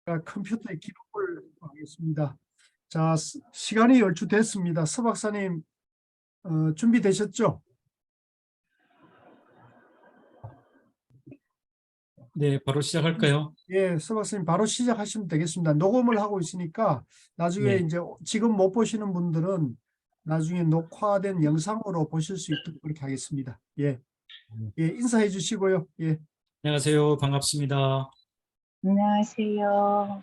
컴퓨터에 기록을 하겠습니다. 자, 시간이 얼추 됐습니다. 서 박사님 준비되셨죠? 네, 바로 시작할까요? 예, 서 박사님 바로 시작하시면 되겠습니다. 녹음을 하고 있으니까 나중에 네. 이제 지금 못 보시는 분들은 나중에 녹화된 영상으로 보실 수 있도록 그렇게 하겠습니다. 예, 예, 인사해 주시고요. 예. 안녕하세요. 반갑습니다. 안녕하세요.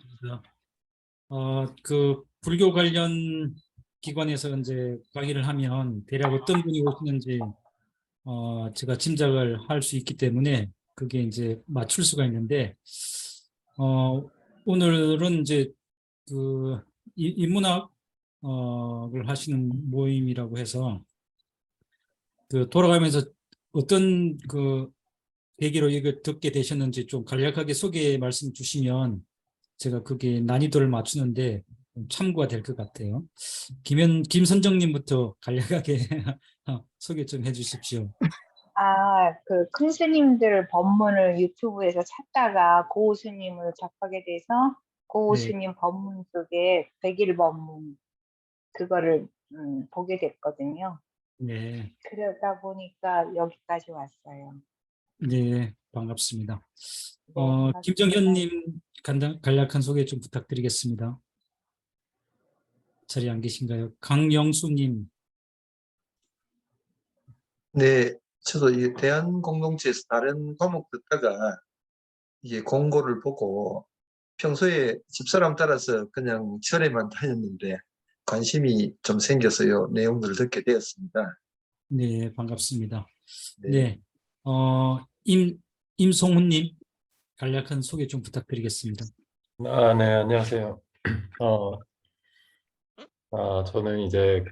그 불교 관련 기관에서 이제 강의를 하면 대략 어떤 분이 오시는지 제가 짐작을 할 수 있기 때문에 그게 이제 맞출 수가 있는데 오늘은 이제 그 인문학을 하시는 모임이라고 해서 그 돌아가면서 어떤 그 계기로 이걸 듣게 되셨는지 좀 간략하게 소개 말씀 주시면 제가 그게 난이도를 맞추는데 좀 참고가 될 것 같아요. 김선정님부터 간략하게 소개 좀 해주십시오. 그 큰 스님들 법문을 유튜브에서 찾다가 고 스님을 접하게 돼서 고 네. 스님 법문 속에 백일 법문 그거를 보게 됐거든요. 네, 그러다 보니까 여기까지 왔어요. 네, 반갑습니다. 네, 반갑습니다. 김정현님 간략한 소개 좀 부탁드리겠습니다. 자리에 안 계신가요? 강영수님. 네, 저도 이 대한공동체에서 다른 과목 듣다가 이게 공고를 보고 평소에 집사람 따라서 그냥 절에만 다녔는데 관심이 좀 생겨서요, 내용들을 듣게 되었습니다. 네, 반갑습니다. 네. 네, 임송훈님 간략한 소개 좀 부탁드리겠습니다. 네, 안녕하세요. 저는 이제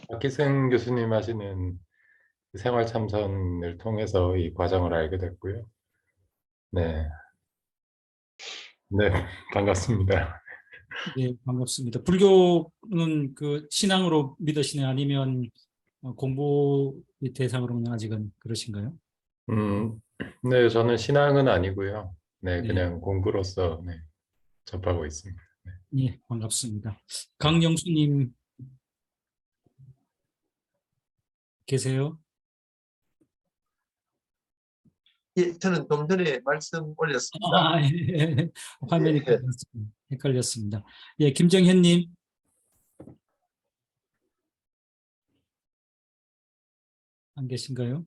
박희승 교수님 하시는 생활 참선을 통해서 이 과정을 알게 됐고요. 네. 네, 반갑습니다. 네, 반갑습니다. 불교는 그 신앙으로 믿으시나요? 아니면 공부 대상으로는 아직은 그러신가요? 네, 저는 신앙은 아니고요. 네, 네. 그냥 공부로서 네, 접하고 있습니다. 네. 예, 반갑습니다. 강영수님 계세요? 예, 저는 좀 전에 말씀 올렸습니다. 예. 화면이 예. 헷갈렸습니다. 예, 김정현님. 안 계신가요?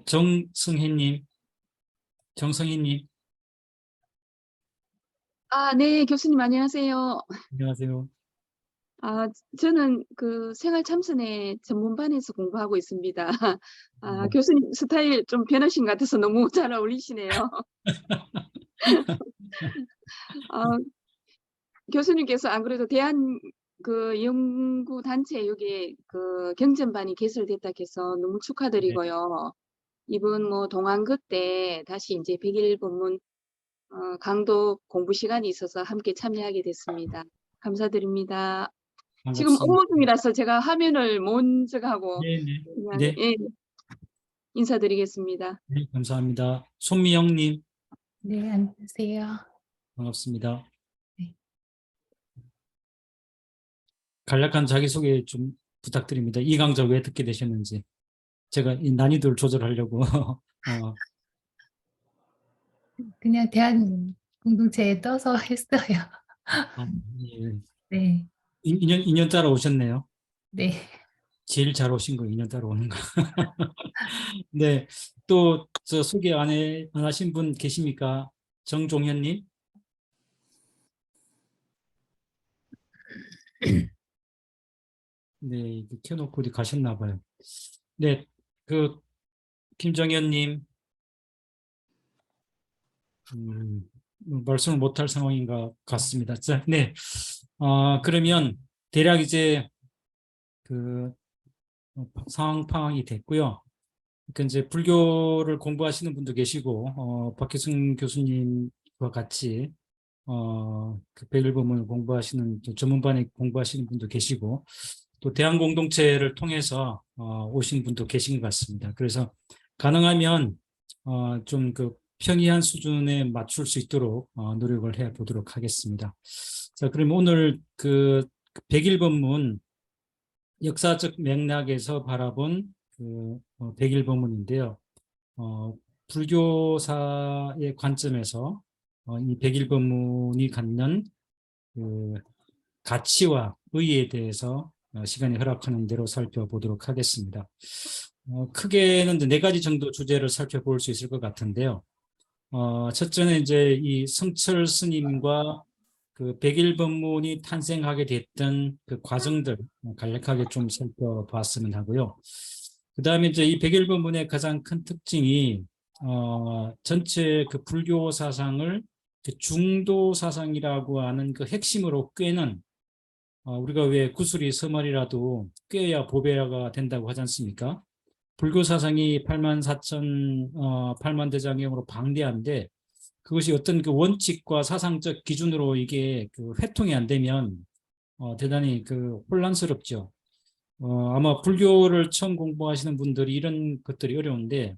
정성희님. 네, 교수님 안녕하세요. 안녕하세요. 저는 그 생활 참선의 전문반에서 공부하고 있습니다. 네. 교수님 스타일 좀 변하신 것 같아서 너무 잘 어울리시네요. 교수님께서 안 그래도 대한 그 연구 단체 여기 그 경전반이 개설됐다 해서 너무 축하드리고요. 이번 뭐 동안그 때 다시 이제 100일 법문 강도 공부 시간이 있어서 함께 참여하게 됐습니다. 감사드립니다. 지금 반갑습니다. 업무 중이라서 제가 화면을 못 저하고 그냥 네. 예, 인사드리겠습니다. 네, 감사합니다. 손미영님. 네, 안녕하세요. 반갑습니다. 네. 간략한 자기소개 좀 부탁드립니다. 이 강좌 왜 듣게 되셨는지. 제가 이 난이도를 조절하려고. 그냥 대한 공동체에 떠서 했어요. 예. 네, 2년 따라 오셨네요. 네. 제일 잘 오신 거 2년 따라 오는 거. 네, 또 저 소개 안 하신 분 계십니까? 정종현님. 네, 이거 켜놓고 어디 가셨나 봐요. 네, 그 김정현님 말씀을 못할 상황인 것 같습니다. 자, 네, 그러면 대략 이제 그 상황 파악이 됐고요. 그러니까 이제 불교를 공부하시는 분도 계시고 박희승 교수님과 같이 그 백일법문을 공부하시는 전문반에 공부하시는 분도 계시고 또 대한 공동체를 통해서 오신 분도 계신 것 같습니다. 그래서 가능하면 좀 그 평이한 수준에 맞출 수 있도록 노력을 해 보도록 하겠습니다. 자, 그럼 오늘 그 백일본문 역사적 맥락에서 바라본 그 백일본문인데요. 불교사의 관점에서 이 백일본문이 갖는 그 가치와 의의에 대해서 시간이 허락하는 대로 살펴보도록 하겠습니다. 크게는 이제 4가지 정도 주제를 살펴볼 수 있을 것 같은데요. 첫째는 이제 이 성철 스님과 그 백일본문이 탄생하게 됐던 그 과정들 간략하게 좀 살펴봤으면 하고요. 그 다음에 이제 이 백일본문의 가장 큰 특징이 전체 그 불교 사상을 그 중도 사상이라고 하는 그 핵심으로 꿰는 우리가 왜 구슬이 서말이라도 꿰야 보배가 된다고 하지 않습니까? 불교 사상이 8만 대장경으로 방대한데 그것이 어떤 그 원칙과 사상적 기준으로 이게 그 회통이 안 되면 대단히 그 혼란스럽죠. 아마 불교를 처음 공부하시는 분들이 이런 것들이 어려운데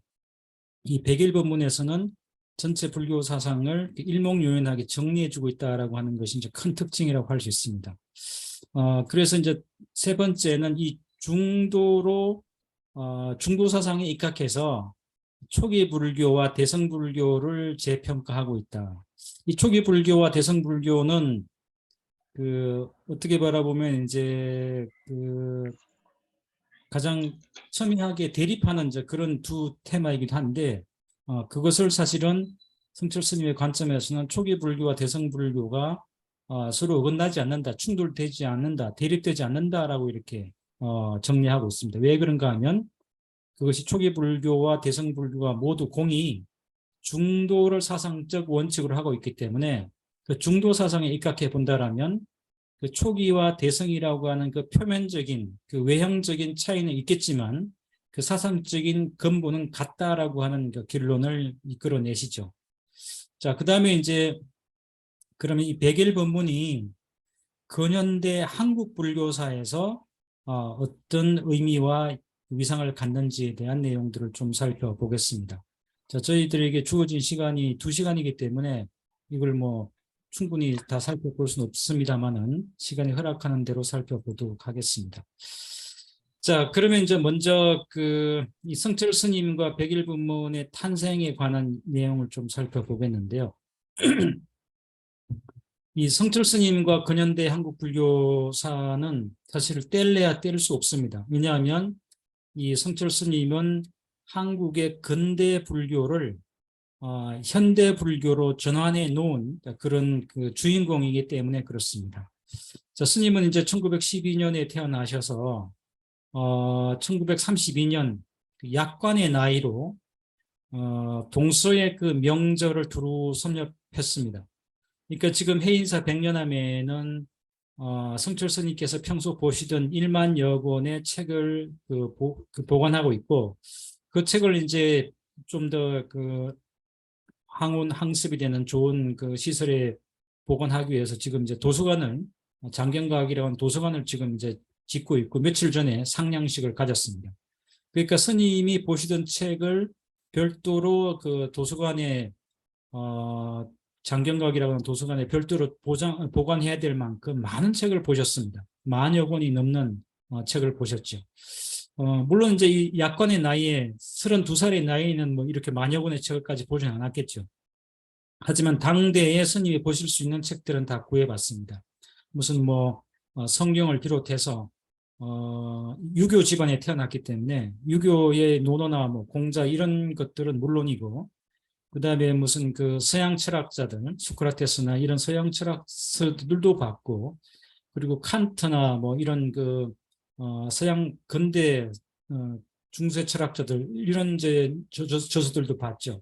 이 백일본문에서는 전체 불교 사상을 일목요연하게 정리해주고 있다라고 하는 것이 이제 큰 특징이라고 할 수 있습니다. 그래서 이제 세 번째는 이 중도 사상에 입각해서 초기 불교와 대성 불교를 재평가하고 있다. 이 초기 불교와 대성 불교는 그 어떻게 바라보면 이제 그 가장 첨예하게 대립하는 이제 그런 두 테마이기도 한데 그것을 사실은 성철 스님의 관점에서는 초기 불교와 대성 불교가 서로 어긋나지 않는다, 충돌되지 않는다, 대립되지 않는다라고 이렇게 정리하고 있습니다. 왜 그런가 하면 그것이 초기 불교와 대성 불교가 모두 공이 중도를 사상적 원칙으로 하고 있기 때문에 그 중도 사상에 입각해 본다라면 그 초기와 대성이라고 하는 그 표면적인 그 외형적인 차이는 있겠지만 그 사상적인 근본은 같다라고 하는 그 결론을 이끌어내시죠. 자, 그 다음에 이제 그러면 이 백일본문이 근현대 한국 불교사에서 어떤 의미와 위상을 갖는지에 대한 내용들을 좀 살펴보겠습니다. 자, 저희들에게 주어진 시간이 2시간이기 때문에 이걸 뭐 충분히 다 살펴볼 수는 없습니다만은 시간이 허락하는 대로 살펴보도록 하겠습니다. 자, 그러면 이제 먼저 이 성철 스님과 백일본문의 탄생에 관한 내용을 좀 살펴보겠는데요. 이 성철 스님과 근현대 한국 불교사는 사실 뗄래야 뗄 수 없습니다. 왜냐하면 이 성철 스님은 한국의 근대 불교를 현대 불교로 전환해 놓은 그런 그 주인공이기 때문에 그렇습니다. 자, 스님은 이제 1912년에 태어나셔서 1932년 약관의 나이로 동서의 그 명절을 두루 섭렵했습니다. 그러니까 지금 해인사 100년함에는 성철 스님께서 평소 보시던 1만여 권의 책을 보관하고 있고 그 책을 이제 좀 더 그 항습이 되는 좋은 그 시설에 보관하기 위해서 지금 이제 도서관을 장경각이라는 도서관을 지금 이제 짓고 있고 며칠 전에 상냥식을 가졌습니다. 그러니까 스님이 보시던 책을 별도로 그 도서관에 장경각이라고 하는 도서관에 별도로 보관해야 될 만큼 많은 책을 보셨습니다. 10,000여 권이 넘는 책을 보셨죠. 물론 이제 이 약관의 나이에 32살의 나이에는 뭐 이렇게 10,000여 권의 책을까지 보지는 않았겠죠. 하지만 당대에 스님이 보실 수 있는 책들은 다 구해봤습니다. 무슨 뭐 성경을 비롯해서 유교 집안에 태어났기 때문에 유교의 논어나 뭐 공자 이런 것들은 물론이고 그 다음에 무슨 그 서양 철학자들 소크라테스나 이런 서양 철학서들도 봤고 그리고 칸트나 뭐 이런 그 서양 근대 중세 철학자들 이런 이제 저서들도 봤죠.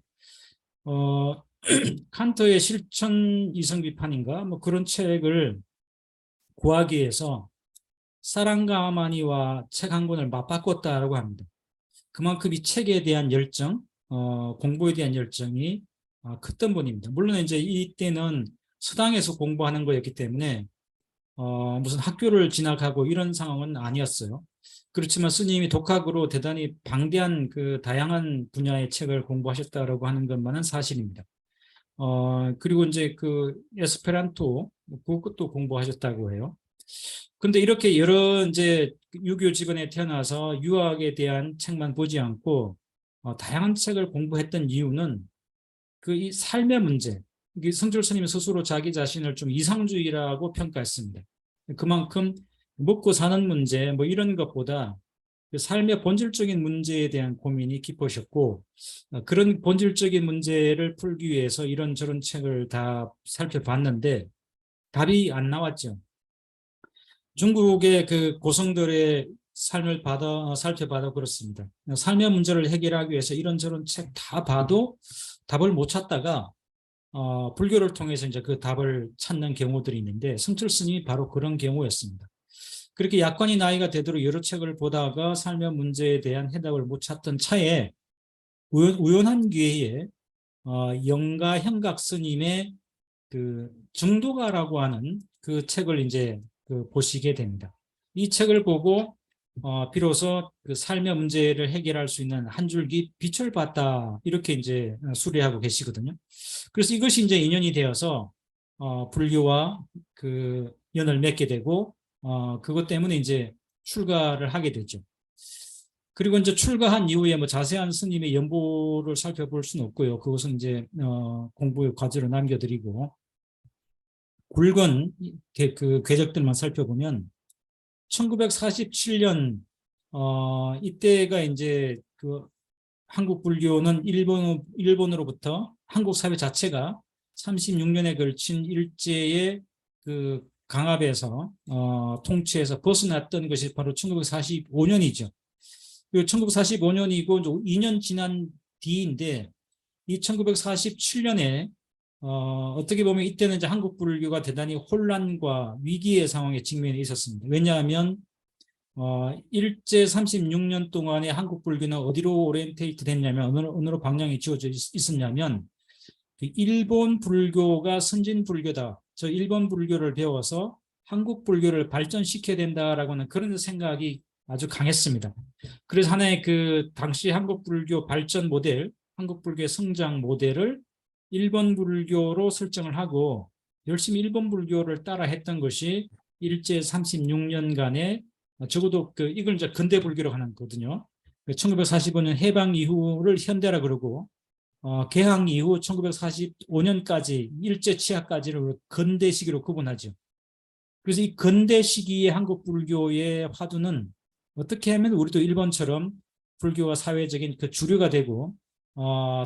칸트의 실천 이성 비판인가 뭐 그런 책을 구하기 위해서 사랑과 책 한 권을 맞바꿨다라고 합니다. 그만큼 이 책에 대한 열정, 공부에 대한 열정이 컸던 분입니다. 물론 이제 이때는 서당에서 공부하는 거였기 때문에 무슨 학교를 진학하고 이런 상황은 아니었어요. 그렇지만 스님이 독학으로 대단히 방대한 그 다양한 분야의 책을 공부하셨다라고 하는 것만은 사실입니다. 그리고 이제 그 에스페란토 그것도 공부하셨다고 해요. 근데 이렇게 여러 이제 유교 집안에 태어나서 유학에 대한 책만 보지 않고 다양한 책을 공부했던 이유는 그 이 삶의 문제, 이게 성철 스님이 스스로 자기 자신을 좀 이상주의라고 평가했습니다. 그만큼 먹고 사는 문제 뭐 이런 것보다 그 삶의 본질적인 문제에 대한 고민이 깊으셨고 그런 본질적인 문제를 풀기 위해서 이런저런 책을 다 살펴봤는데 답이 안 나왔죠. 중국의 그 고성들의 삶을 살펴봐도 그렇습니다. 삶의 문제를 해결하기 위해서 이런저런 책 다 봐도 답을 못 찾다가 불교를 통해서 이제 그 답을 찾는 경우들이 있는데 성철 스님이 바로 그런 경우였습니다. 그렇게 약관이 나이가 되도록 여러 책을 보다가 삶의 문제에 대한 해답을 못 찾던 차에 우연한 기회에 영가 현각 스님의 그 중도가라고 하는 그 책을 이제 보시게 됩니다. 이 책을 보고 비로소 그 삶의 문제를 해결할 수 있는 한 줄기 빛을 봤다 이렇게 이제 수리하고 계시거든요. 그래서 이것이 이제 인연이 되어서 불교와 그 연을 맺게 되고 그것 때문에 이제 출가를 하게 되죠. 그리고 이제 출가한 이후에 뭐 자세한 스님의 연보를 살펴볼 수는 없고요. 그것은 이제 공부의 과제로 남겨드리고 굵은 그 궤적들만 살펴보면 1947년 이때가 이제 그 한국 불교는 일본으로부터 한국 사회 자체가 36년에 걸친 일제의 그 강압에서 통치에서 벗어났던 것이 바로 1945년이죠. 1945년이고 2년 지난 뒤인데 이 1947년에 어떻게 보면 이때는 이제 한국 불교가 대단히 혼란과 위기의 상황에 직면해 있었습니다. 왜냐하면 일제 36년 동안에 한국 불교는 어디로 오리엔테이트 됐냐면 어느로 방향이 지어져 있었냐면 일본 불교가 선진 불교다. 저 일본 불교를 배워서 한국 불교를 발전시켜야 된다라고 하는 그런 생각이 아주 강했습니다. 그래서 하나의 그 당시 한국 불교 발전 모델, 한국 불교의 성장 모델을 일본 불교로 설정을 하고 열심히 일본 불교를 따라 했던 것이 일제 36년간의 적어도 이걸 이제 근대 불교라고 하는 거거든요. 1945년 해방 이후를 현대라 그러고 개항 이후 1945년까지 일제 치하까지를 근대 시기로 구분하죠. 그래서 이 근대 시기의 한국 불교의 화두는 어떻게 하면 우리도 일본처럼 불교가 사회적인 그 주류가 되고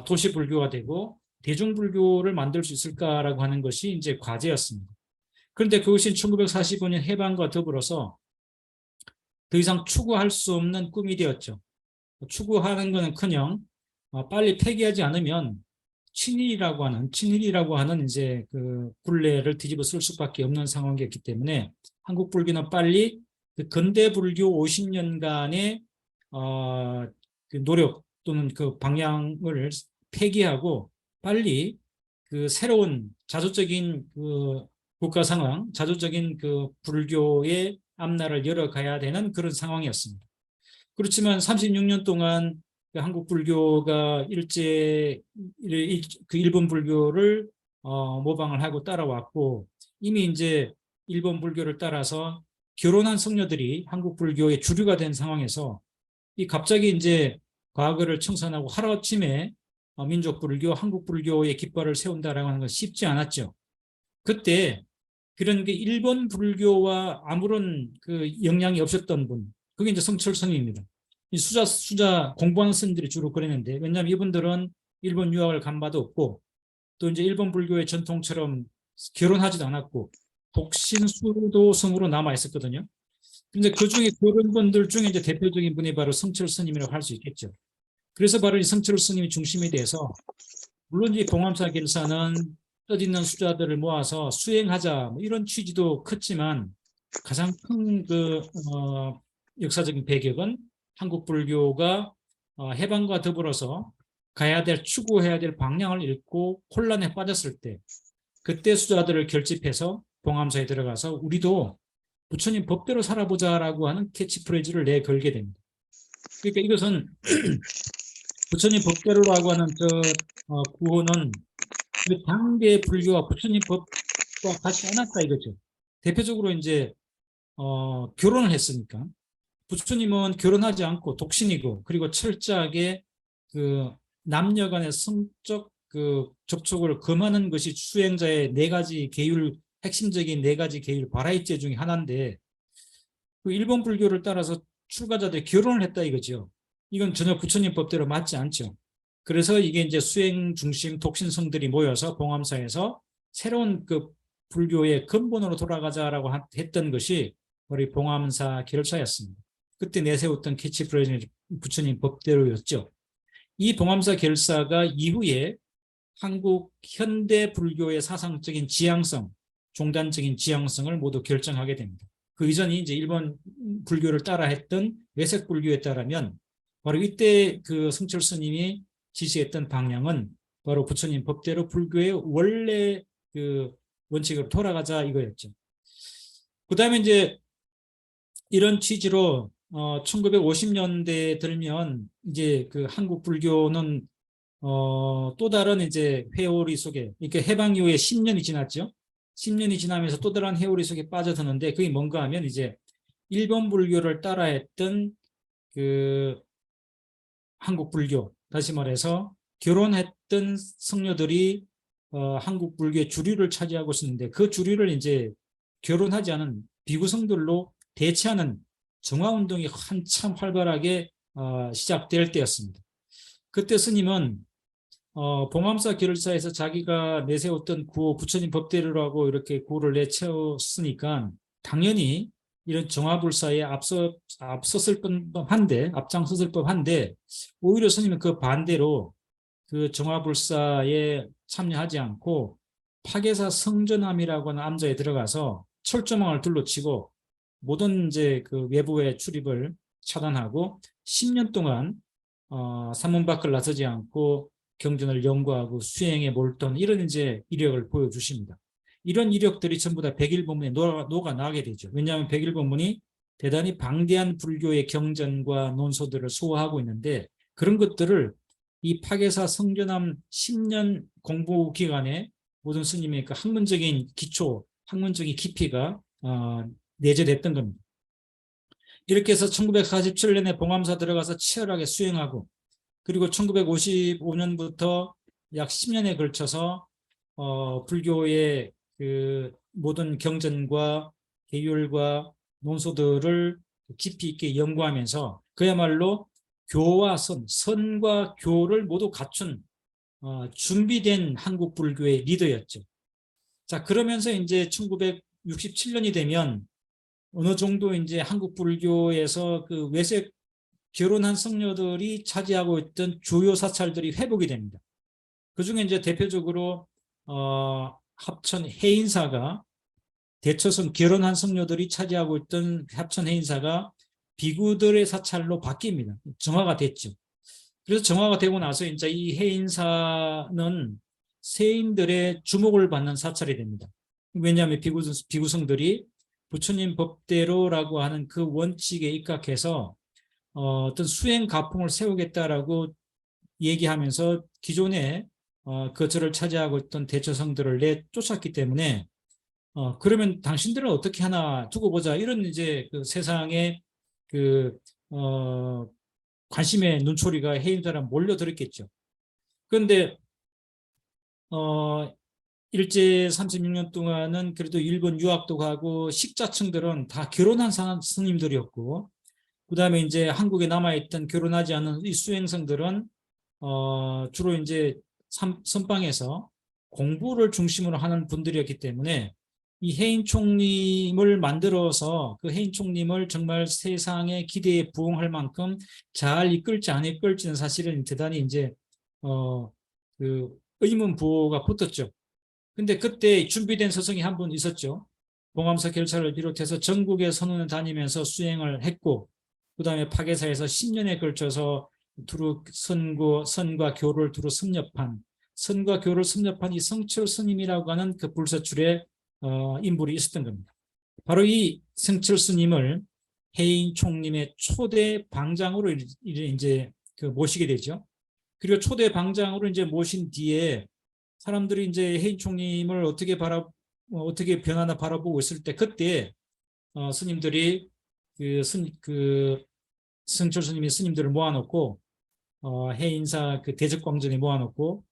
도시 불교가 되고 대중 불교를 만들 수 있을까라고 하는 것이 이제 과제였습니다. 그런데 그것이 1945년 해방과 더불어서 더 이상 추구할 수 없는 꿈이 되었죠. 추구하는 것은커녕 빨리 폐기하지 않으면 친일이라고 하는 이제 그 굴레를 뒤집어 쓸 수밖에 없는 상황이었기 때문에 한국 불교는 빨리 그 근대 불교 50년간의 그 노력 또는 그 방향을 폐기하고 빨리 그 새로운 자주적인 그 국가 상황, 자주적인 그 불교의 앞날을 열어가야 되는 그런 상황이었습니다. 그렇지만 36년 동안 그 한국 불교가 그 일본 불교를 모방을 하고 따라왔고 이미 이제 일본 불교를 따라서 결혼한 성녀들이 한국 불교의 주류가 된 상황에서 이 갑자기 이제 과거를 청산하고 하루아침에 민족 불교, 한국 불교의 깃발을 세운다라고 하는 건 쉽지 않았죠. 그때 그런 게 일본 불교와 아무런 그 영향이 없었던 분, 그게 이제 성철 스님입니다. 이 수자 공부하는 스님들이 주로 그랬는데 왜냐하면 이분들은 일본 유학을 간 바도 없고 또 이제 일본 불교의 전통처럼 결혼하지도 않았고 독신 수도성으로 남아 있었거든요. 근데 그 중에 그런 분들 중에 이제 대표적인 분이 바로 성철 스님이라고 할 수 있겠죠. 그래서 바로 이 성철 스님이 중심이 돼서 물론 이 봉암사 길사는 뜻있는 수자들을 모아서 수행하자 뭐 이런 취지도 컸지만 가장 큰 그 역사적인 배경은 한국 불교가 해방과 더불어서 가야 될 추구해야 될 방향을 잃고 혼란에 빠졌을 때 그때 수자들을 결집해서 봉암사에 들어가서 우리도 부처님 법대로 살아보자라고 하는 캐치프레이즈를 내걸게 됩니다. 그러니까 이것은 부처님 법대로라고 하는 구호는 그 당대 불교와 부처님 법과 같지 않았다 이거죠. 대표적으로 이제 결혼을 했으니까 부처님은 결혼하지 않고 독신이고 그리고 철저하게 그 남녀 간의 성적 그 접촉을 금하는 것이 수행자의 네 가지 계율, 핵심적인 네 가지 계율 바라이제 중에 하나인데 그 일본 불교를 따라서 출가자들이 결혼을 했다 이거죠. 이건 전혀 부처님 법대로 맞지 않죠. 그래서 이게 이제 수행 중심 독신성들이 모여서 봉암사에서 새로운 그 불교의 근본으로 돌아가자라고 했던 것이 우리 봉암사 결사였습니다. 그때 내세웠던 캐치프레이즈는 부처님 법대로였죠. 이 봉암사 결사가 이후에 한국 현대 불교의 사상적인 지향성, 종단적인 지향성을 모두 결정하게 됩니다. 그 이전이 이제 일본 불교를 따라했던 외색 불교에 따르면 바로 이때 그 성철 스님이 지시했던 방향은 바로 부처님 법대로 불교의 원래 그 원칙으로 돌아가자 이거였죠. 그 다음에 이제 이런 취지로 1950년대에 들면 이제 그 한국 불교는 또 다른 이제 회오리 속에 이렇게 해방 이후에 10년이 지났죠. 10년이 지나면서 또 다른 회오리 속에 빠져드는데 그게 뭔가 하면 이제 일본 불교를 따라했던 그 한국 불교, 다시 말해서 결혼했던 성녀들이 한국 불교의 주류를 차지하고 있었는데 그 주류를 이제 결혼하지 않은 비구성들로 대체하는 정화운동이 한참 활발하게 시작될 때였습니다. 그때 스님은 봉암사 결사에서 자기가 내세웠던 구호 부처님 법대로라고 이렇게 구호를 내세웠으니까 당연히 이런 정화불사에 앞섰을 법한데 앞장섰을 법한데 오히려 스님은 그 반대로 그 정화불사에 참여하지 않고 파괴사 성전함이라고 하는 암자에 들어가서 철조망을 둘러치고 모든 이제 그 외부의 출입을 차단하고 10년 동안 산문 밖을 나서지 않고 경전을 연구하고 수행에 몰두한 이런 이제 이력을 보여주십니다. 이런 이력들이 전부 다 백일본문에 녹아나게 되죠. 왜냐하면 백일본문이 대단히 방대한 불교의 경전과 논소들을 소화하고 있는데 그런 것들을 이 파괴사 성전함 10년 공부 기간에 모든 스님의 그 학문적인 기초, 학문적인 깊이가 내재됐던 겁니다. 이렇게 해서 1947년에 봉암사 들어가서 치열하게 수행하고 그리고 1955년부터 약 10년에 걸쳐서 불교의 그 모든 경전과 계율과 논소들을 깊이 있게 연구하면서 그야말로 교와 선과 교를 모두 갖춘 준비된 한국 불교의 리더였죠. 자, 그러면서 이제 1967년이 되면 어느 정도 이제 한국 불교에서 그 외색 결혼한 성녀들이 차지하고 있던 주요 사찰들이 회복이 됩니다. 그 중에 이제 대표적으로 합천 해인사가 대처성 결혼한 성녀들이 차지하고 있던 합천 해인사가 비구들의 사찰로 바뀝니다. 정화가 됐죠. 그래서 정화가 되고 나서 이제 이 해인사는 세인들의 주목을 받는 사찰이 됩니다. 왜냐하면 비구성들이 부처님 법대로라고 하는 그 원칙에 입각해서 어떤 수행 가풍을 세우겠다라고 얘기하면서 기존에 거처를 차지하고 있던 대처성들을 내쫓았기 때문에 그러면 당신들은 어떻게 하나 두고 보자 이런 이제 그 세상의 그 관심의 눈초리가 해인사람 몰려들었겠죠. 그런데 일제 36년 동안은 그래도 일본 유학도 가고 식자층들은 다 결혼한 스님들이었고 그 다음에 이제 한국에 남아있던 결혼하지 않은 이 수행성들은 주로 이제 선방에서 공부를 중심으로 하는 분들이었기 때문에 이 해인 총님을 만들어서 그 해인 총님을 정말 세상의 기대에 부응할 만큼 잘 이끌지 안 이끌지는 사실은 대단히 이제 그 의문부호가 붙었죠. 근데 그때 준비된 서성이 한 분 있었죠. 봉암사 결사를 비롯해서 전국의 선원을 다니면서 수행을 했고 그 다음에 파괴사에서 10년에 걸쳐서 두루 선과 교를 두루 섭렵한 선과 교를 섭렵한 이 성철 스님이라고 하는 그 불사출의 인물이 있었던 겁니다. 바로 이 승철 스님을 해인 총림의 초대 방장으로 이제 그 모시게 되죠. 그리고 초대 방장으로 이제 모신 뒤에 사람들이 이제 해인 총림을 어떻게 변화나 바라보고 있을 때, 그때 스님들이 그 승철 스님이 스님들을 모아놓고 해인사 그 대적광전에 모아놓고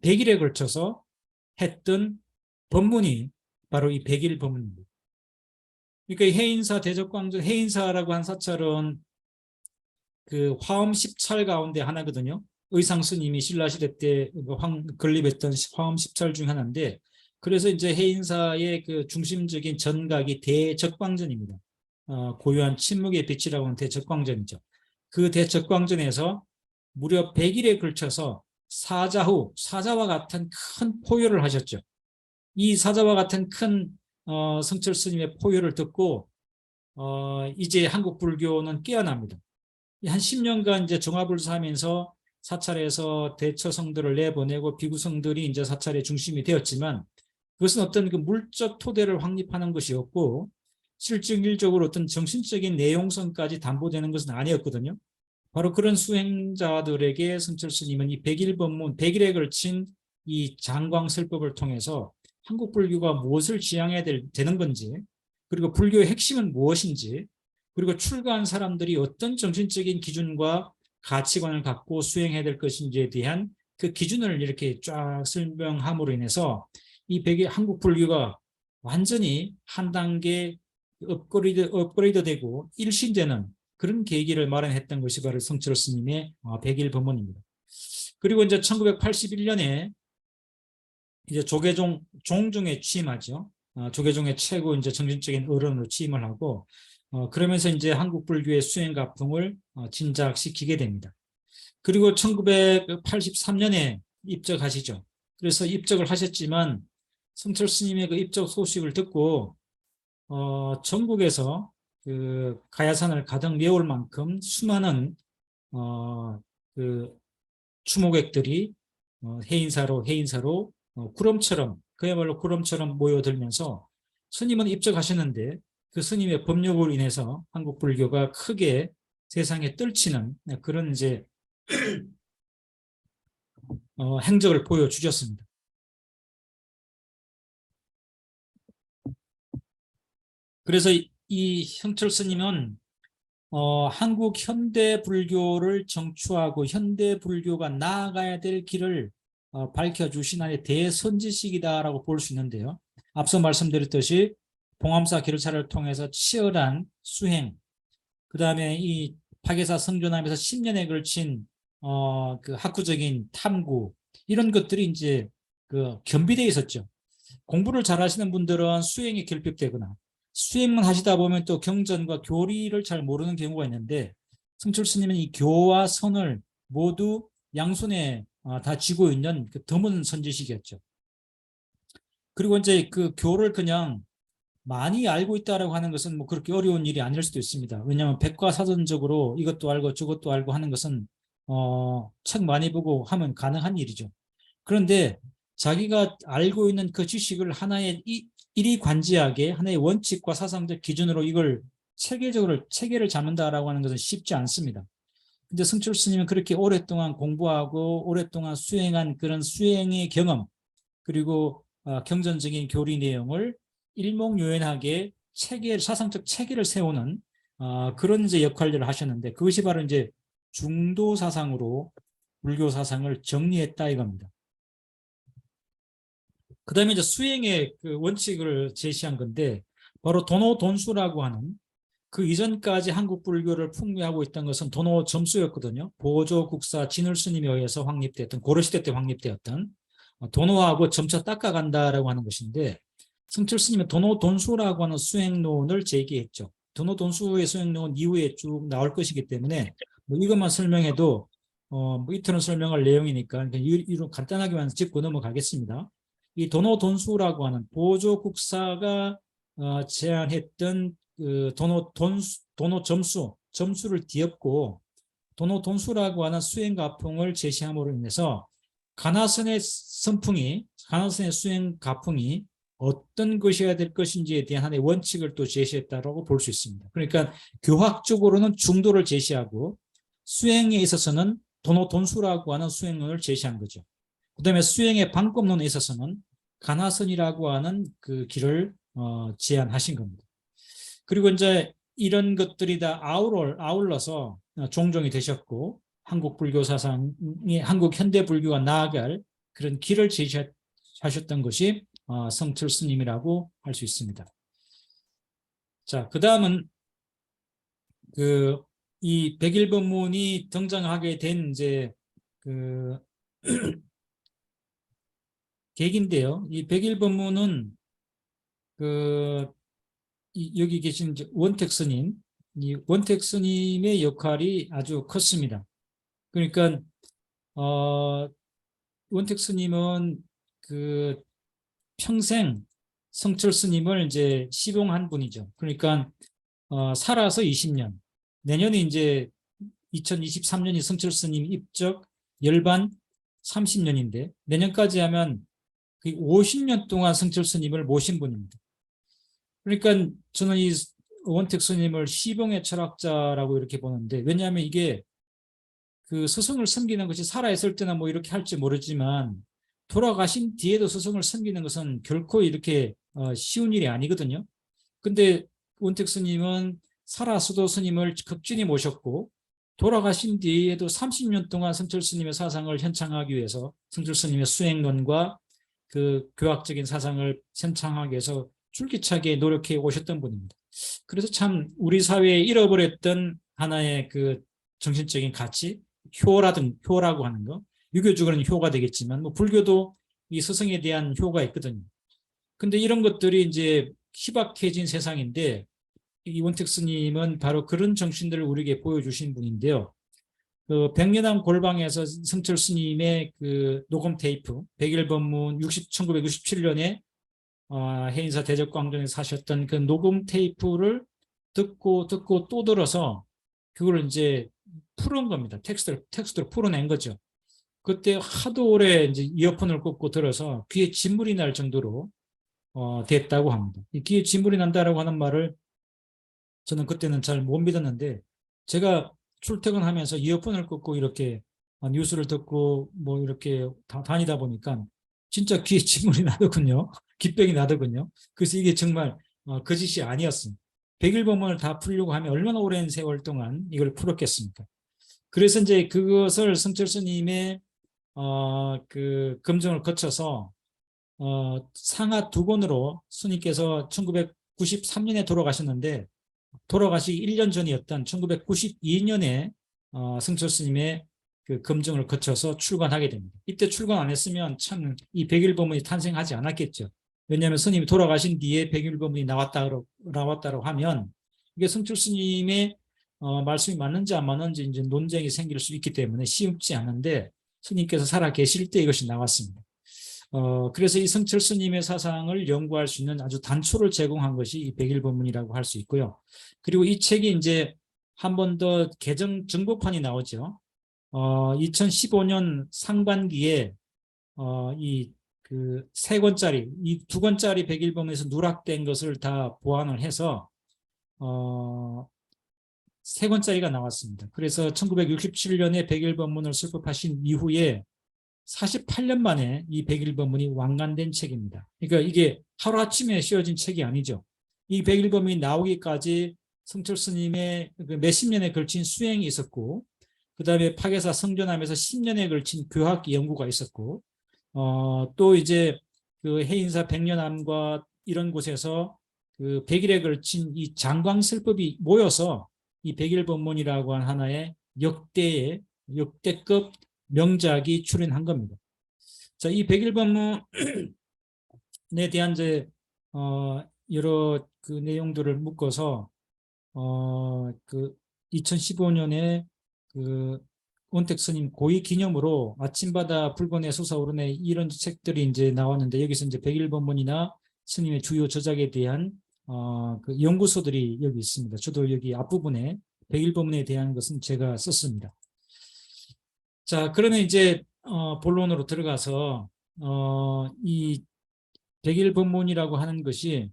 100일에 걸쳐서 했던 법문이 바로 이 100일 법문입니다. 그러니까 이 해인사 대적광전, 해인사라고 한 사찰은 그 화엄 10찰 가운데 하나거든요. 의상 스님이 신라시대 때 건립했던 화엄 10찰 중 하나인데, 그래서 이제 해인사의 그 중심적인 전각이 대적광전입니다. 고유한 침묵의 빛이라고 하는 대적광전이죠. 그 대적광전에서 무려 100일에 걸쳐서 사자와 같은 큰 포효를 하셨죠. 이 사자와 같은 큰 성철 스님의 포효를 듣고 이제 한국 불교는 깨어납니다. 한 10년간 이제 종합을사하면서 사찰에서 대처성들을 내보내고 비구성들이 이제 사찰의 중심이 되었지만, 그것은 어떤 그 물적 토대를 확립하는 것이었고 실질적으로 어떤 정신적인 내용성까지 담보되는 것은 아니었거든요. 바로 그런 수행자들에게 성철 스님은 이 100일 법문, 100일에 걸친 이 장광설법을 통해서 한국 불교가 무엇을 지향해야 되는 건지, 그리고 불교의 핵심은 무엇인지, 그리고 출가한 사람들이 어떤 정신적인 기준과 가치관을 갖고 수행해야 될 것인지에 대한 그 기준을 이렇게 쫙 설명함으로 인해서 이 한국 불교가 완전히 한 단계 업그레이드 되고 일신되는 그런 계기를 마련했던 것이 바로 성철 스님의 100일 법문입니다. 그리고 이제 1981년에 이제 조계종 종중에 취임하죠. 조계종의 최고 이제 정신적인 어른으로 취임을 하고 그러면서 이제 한국 불교의 수행 가풍을 진작시키게 됩니다. 그리고 1983년에 입적하시죠. 그래서 입적을 하셨지만 성철 스님의 그 입적 소식을 듣고 전국에서 그 가야산을 가득 메울 만큼 수많은 그 추모객들이 해인사로 구름처럼, 그야말로 구름처럼 모여들면서 스님은 입적하셨는데 그 스님의 법력으로 인해서 한국 불교가 크게 세상에 떨치는 그런 이제 행적을 보여주셨습니다. 그래서 이 성철 스님은 한국 현대 불교를 정추하고 현대 불교가 나아가야 될 길을 밝혀주신 하나의 대선지식이다라고 볼 수 있는데요. 앞서 말씀드렸듯이 봉암사 기르차를 통해서 치열한 수행, 그 다음에 이 파괴사 성전하면서 10년에 걸친 그 학구적인 탐구, 이런 것들이 이제 그 겸비되어 있었죠. 공부를 잘 하시는 분들은 수행이 결핍되거나 수행만 하시다 보면 또 경전과 교리를 잘 모르는 경우가 있는데, 성철 스님은 이 교와 선을 모두 양손에 다 쥐고 있는 그 드문 선지식이었죠. 그리고 이제 그 교를 그냥 많이 알고 있다라고 하는 것은 뭐 그렇게 어려운 일이 아닐 수도 있습니다. 왜냐하면 백과사전적으로 이것도 알고 저것도 알고 하는 것은 책 많이 보고 하면 가능한 일이죠. 그런데 자기가 알고 있는 그 지식을 하나의 일이관지하게 하나의 원칙과 사상적 기준으로 이걸 체계를 잡는다라고 하는 것은 쉽지 않습니다. 근데 성철 스님은 그렇게 오랫동안 공부하고 오랫동안 수행한 그런 수행의 경험, 그리고 경전적인 교리 내용을 일목요연하게 사상적 체계를 세우는 그런 이제 역할들을 하셨는데, 그것이 바로 이제 중도 사상으로 불교 사상을 정리했다 이겁니다. 그 다음에 이제 수행의 그 원칙을 제시한 건데, 바로 도노돈수라고 하는, 그 이전까지 한국 불교를 풍미하고 있던 것은 도노점수였거든요. 보조국사 진울스님에 의해서 확립되었던, 고려시대 때 확립되었던 도노하고 점차 닦아간다라고 하는 것인데, 성철 스님은 도노돈수라고 하는 수행론을 제기했죠. 도노돈수의 수행론은 이후에 쭉 나올 것이기 때문에 뭐 이것만 설명해도 뭐 이틀은 설명할 내용이니까 이런 간단하게만 짚고 넘어가겠습니다. 이 도노돈수라고 하는 보조국사가 제안했던 그 도노점수를 뒤엎고 도노돈수라고 하는 수행가풍을 제시함으로 인해서 가나선의 수행가풍이 어떤 것이어야 될 것인지에 대한 하나의 원칙을 또 제시했다라고 볼 수 있습니다. 그러니까 교학적으로는 중도를 제시하고 수행에 있어서는 돈수라고 하는 수행론을 제시한 거죠. 그다음에 수행의 방법론에 있어서는 가나선이라고 하는 그 길을 제안하신 겁니다. 그리고 이제 이런 것들이 다 아울러서 종종이 되셨고 한국 불교 사상이 한국 현대 불교가 나아갈 그런 길을 제시하셨던 것이 성철 스님이라고 할 수 있습니다. 자, 그 다음은 이 백일법문이 등장하게 된 이제 그 계기인데요. 이 백일법문은 여기 계신 이제 원택 스님, 이 원택 스님의 역할이 아주 컸습니다. 그러니까 원택 스님은 그 평생 성철 스님을 이제 시봉한 분이죠. 그러니까 살아서 20년, 내년에 이제 2023년이 성철 스님 입적 열반 30년인데 내년까지 하면 50년 동안 성철 스님을 모신 분입니다. 그러니까 저는 이 원택 스님을 시봉의 철학자라고 이렇게 보는데, 왜냐하면 이게 그 스승을 섬기는 것이 살아있을 때나 뭐 이렇게 할지 모르지만 돌아가신 뒤에도 스승을 섬기는 것은 결코 이렇게 쉬운 일이 아니거든요. 근데 원택 스님은 살아서도 스님을 극진히 모셨고 돌아가신 뒤에도 30년 동안 성철 스님의 사상을 현창하기 위해서 성철 스님의 수행론과 그 교학적인 사상을 현창하기 위해서 줄기차게 노력해 오셨던 분입니다. 그래서 참 우리 사회에 잃어버렸던 하나의 그 정신적인 가치, 효라고 하는 거, 유교적으로는 효가 되겠지만 뭐 불교도 이 스승에 대한 효가 있거든요. 근데 이런 것들이 이제 희박해진 세상인데 이 원택 스님은 바로 그런 정신들을 우리에게 보여주신 분인데요. 그 백년암 골방에서 성철 스님의 그 녹음 테이프, 백일법문 1967년에 해인사 대적광장에서 사셨던 그 녹음 테이프를 듣고 또 들어서 그걸 이제 풀은 겁니다. 텍스트로 풀어낸 거죠. 그때 하도 오래 이제 이어폰을 꽂고 들어서 귀에 진물이 날 정도로 됐다고 합니다. 이 귀에 진물이 난다라고 하는 말을 저는 그때는 잘 못 믿었는데 제가 출퇴근하면서 이어폰을 꽂고 이렇게 뉴스를 듣고 뭐 이렇게 다니다 보니까 진짜 귀에 진물이 나더군요. 귓병이 나더군요. 그래서 이게 정말 거짓이 아니었습니다. 백일법문을 다 풀려고 하면 얼마나 오랜 세월 동안 이걸 풀었겠습니까? 그래서 이제 그것을 성철 스님의 그 검증을 거쳐서 상하 2권으로 스님께서 1993년에 돌아가셨는데 돌아가시기 1년 전이었던 1992년에 성철 스님의 그 검증을 거쳐서 출간하게 됩니다. 이때 출간 안 했으면 참 이 백일법문이 탄생하지 않았겠죠. 왜냐하면 스님이 돌아가신 뒤에 백일법문이 나왔다고 하면 이게 성철 스님의 말씀이 맞는지 안 맞는지 이제 논쟁이 생길 수 있기 때문에 쉽지 않은데 스님께서 살아 계실 때 이것이 나왔습니다. 그래서 이 성철 스님의 사상을 연구할 수 있는 아주 단초를 제공한 것이 이 백일법문이라고 할 수 있고요. 그리고 이 책이 이제 한 번 더 개정 정보판이 나오죠. 2015년 상반기에 이 그 3권짜리, 이 2권짜리 백일법문에서 누락된 것을 다 보완을 해서 3권짜리가 나왔습니다. 그래서 1967년에 백일법문을 출판하신 이후에 48년 만에 이 백일법문이 완간된 책입니다. 그러니까 이게 하루아침에 씌워진 책이 아니죠. 이 백일법문이 나오기까지 성철 스님의 몇십 년에 걸친 수행이 있었고 그 다음에 파괴사 성전함에서 10년에 걸친 교학 연구가 있었고 또 이제 그 해인사 백년암과 이런 곳에서 그 100일에 걸친 이 장광설법이 모여서 이 백일법문이라고 하는 하나의 역대급 명작이 출현한 겁니다. 자, 이 백일법문에 대한 이제 여러 그 내용들을 묶어서 그 2015년에 그 원택 스님 고위 기념으로 아침바다 불본의 솟아오르네 이런 책들이 이제 나왔는데 여기서 이제 백일법문이나 스님의 주요 저작에 대한 그 연구소들이 여기 있습니다. 저도 여기 앞부분에 백일법문에 대한 것은 제가 썼습니다. 자, 그러면 이제 본론으로 들어가서 이 백일법문이라고 하는 것이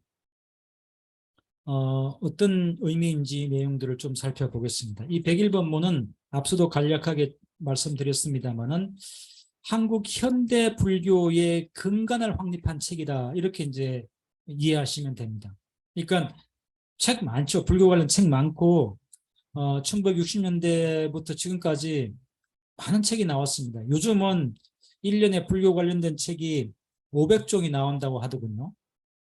어떤 의미인지 내용들을 좀 살펴보겠습니다. 이 백일법문은 앞서도 간략하게 말씀드렸습니다만은 한국 현대 불교의 근간을 확립한 책이다. 이렇게 이제 이해하시면 됩니다. 그러니까 책 많죠. 불교 관련 책 많고 1960년대부터 지금까지 많은 책이 나왔습니다. 요즘은 1년에 불교 관련된 책이 500종이 나온다고 하더군요.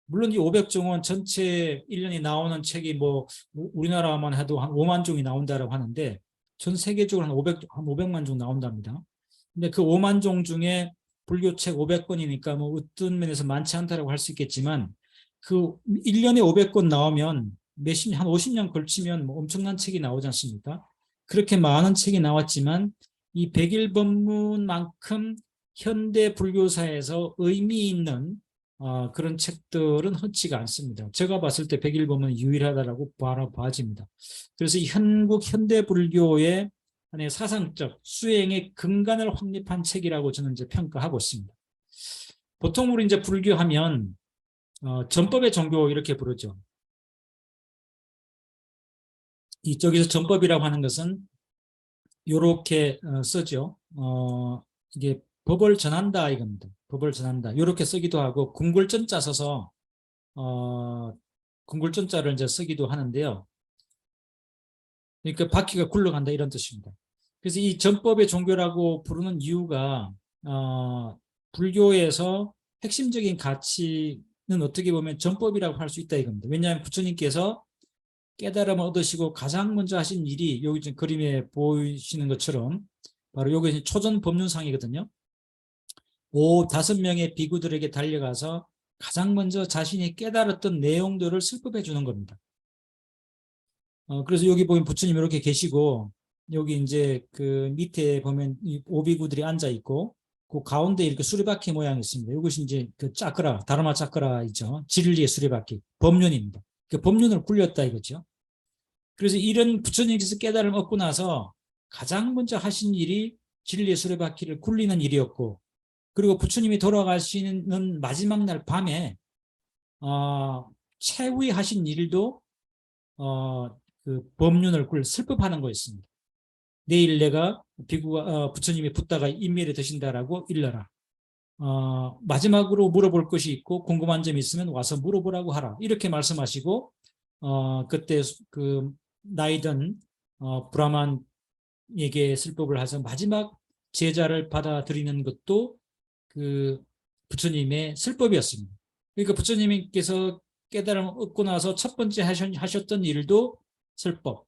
물론 이 500종은 전체 1년에 나오는 책이 뭐 우리나라만 해도 한 5만 종이 나온다고 하는데 전 세계적으로 한 500만 종 나온답니다. 근데 그 5만 종 중에 불교책 500권이니까 뭐 어떤 면에서 많지 않다고 할 수 있겠지만 그 1년에 500권 나오면 한 50년 걸치면 뭐 엄청난 책이 나오지 않습니까? 그렇게 많은 책이 나왔지만 이 백일법문만큼 현대 불교사에서 의미 있는 그런 책들은 흔치가 않습니다. 제가 봤을 때 백일법문은 유일하다라고 봐집니다. 그래서 이 한국 현대 불교의 하나의 사상적 수행의 근간을 확립한 책이라고 저는 이제 평가하고 있습니다. 보통 우리 이제 불교하면 전법의 종교 이렇게 부르죠. 이쪽에서 전법이라고 하는 것은 이렇게 쓰죠. 이게 법을 전한다 이겁니다. 법을 전한다. 이렇게 쓰기도 하고 궁굴전자 써서 궁굴전자를 이제 쓰기도 하는데요. 그러니까 바퀴가 굴러간다 이런 뜻입니다. 그래서 이 전법의 종교라고 부르는 이유가 불교에서 핵심적인 가치는 어떻게 보면 전법이라고 할 수 있다 이겁니다. 왜냐하면 부처님께서 깨달음을 얻으시고 가장 먼저 하신 일이 여기 지금 그림에 보이시는 것처럼 바로 여기 초전 법륜상이거든요. 5명의 비구들에게 달려가서 가장 먼저 자신이 깨달았던 내용들을 슬법해 주는 겁니다. 그래서 여기 보면 부처님 이렇게 계시고 여기 이제 그 밑에 보면 이 오비구들이 앉아 있고 그 가운데 이렇게 수레바퀴 모양이 있습니다. 이것이 이제 그 짜크라, 다르마 짜크라이죠. 진리의 수레바퀴, 법륜입니다. 그 법륜을 굴렸다 이거죠. 그래서 이런 부처님께서 깨달음을 얻고 나서 가장 먼저 하신 일이 진리의 수레바퀴를 굴리는 일이었고, 그리고 부처님이 돌아가시는 마지막 날 밤에 최후에 하신 일도 그 법륜을 슬법하는 거였습니다. 내일 내가 부처님이 붓다가 인멸이 되신다라고 일러라. 마지막으로 물어볼 것이 있고 궁금한 점이 있으면 와서 물어보라고 하라. 이렇게 말씀하시고 그때 그 나이든 브라만에게 슬법을 해서 마지막 제자를 받아들이는 것도 그 부처님의 슬법이었습니다. 그러니까 부처님께서 깨달음을 얻고 나서 첫 번째 하셨던 일도 슬법,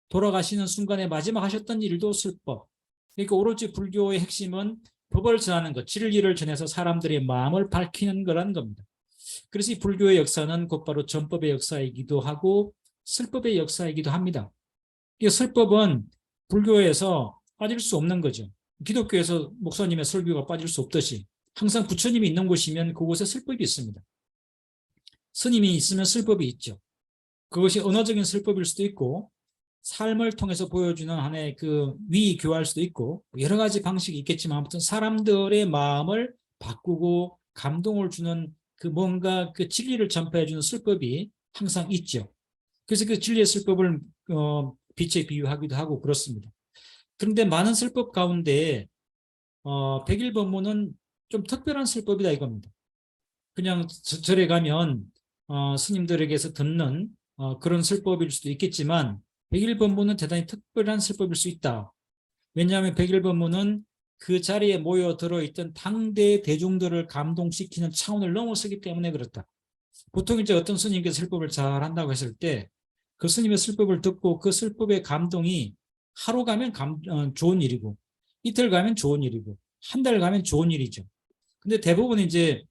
돌아가시는 순간에 마지막 하셨던 일도 슬법. 그러니까 오로지 불교의 핵심은 법을 전하는 것, 진리를 전해서 사람들의 마음을 밝히는 거라는 겁니다. 그래서 이 불교의 역사는 곧바로 전법의 역사이기도 하고 슬법의 역사이기도 합니다. 이 슬법은 불교에서 빠질 수 없는 거죠. 기독교에서 목사님의 설교가 빠질 수 없듯이 항상 부처님이 있는 곳이면 그곳에 슬법이 있습니다. 스님이 있으면 슬법이 있죠. 그것이 언어적인 슬법일 수도 있고 삶을 통해서 보여주는 하나의 그 위교할 수도 있고 여러 가지 방식이 있겠지만 아무튼 사람들의 마음을 바꾸고 감동을 주는 그 뭔가 그 진리를 전파해주는 슬법이 항상 있죠. 그래서 그 진리의 슬법을 빛에 비유하기도 하고 그렇습니다. 그런데 많은 슬법 가운데 백일법문은 좀 특별한 슬법이다 이겁니다. 그냥 절에 가면 스님들에게서 듣는 그런 슬법일 수도 있겠지만 백일법문은 대단히 특별한 슬법일 수 있다. 왜냐하면 백일법문은 그 자리에 모여 들어있던 당대 대중들을 감동시키는 차원을 넘어서기 때문에 그렇다. 보통 이제 어떤 스님께서 슬법을 잘 한다고 했을 때 그 스님의 슬법을 듣고 그 슬법의 감동이 하루 가면 좋은 일이고 이틀 가면 좋은 일이고 한 달 가면 좋은 일이죠. 근데 대부분 이제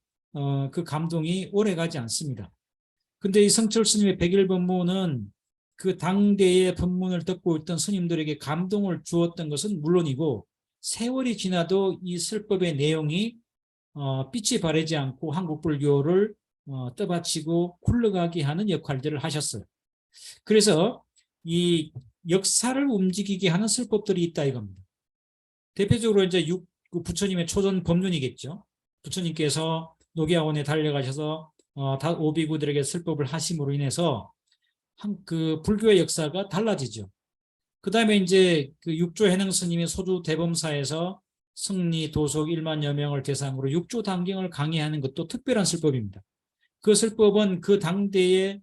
그 감동이 오래 가지 않습니다. 근데 이 성철 스님의 백일법문은 그 당대의 법문을 듣고 있던 스님들에게 감동을 주었던 것은 물론이고 세월이 지나도 이 슬법의 내용이 빛이 바래지 않고 한국 불교를 떠받치고 굴러가게 하는 역할들을 하셨어요. 그래서 이 역사를 움직이게 하는 슬법들이 있다 이겁니다. 대표적으로 이제 부처님의 초전 법륜이겠죠. 부처님께서 녹야원에 달려가셔서 오비구들에게 설법을 하심으로 인해서 그 불교의 역사가 달라지죠. 그 다음에 이제 그 육조 해능 스님이 소주 대범사에서 승리 도속 1만여 명을 대상으로 육조 단경을 강의하는 것도 특별한 설법입니다. 그 설법은 그 당대에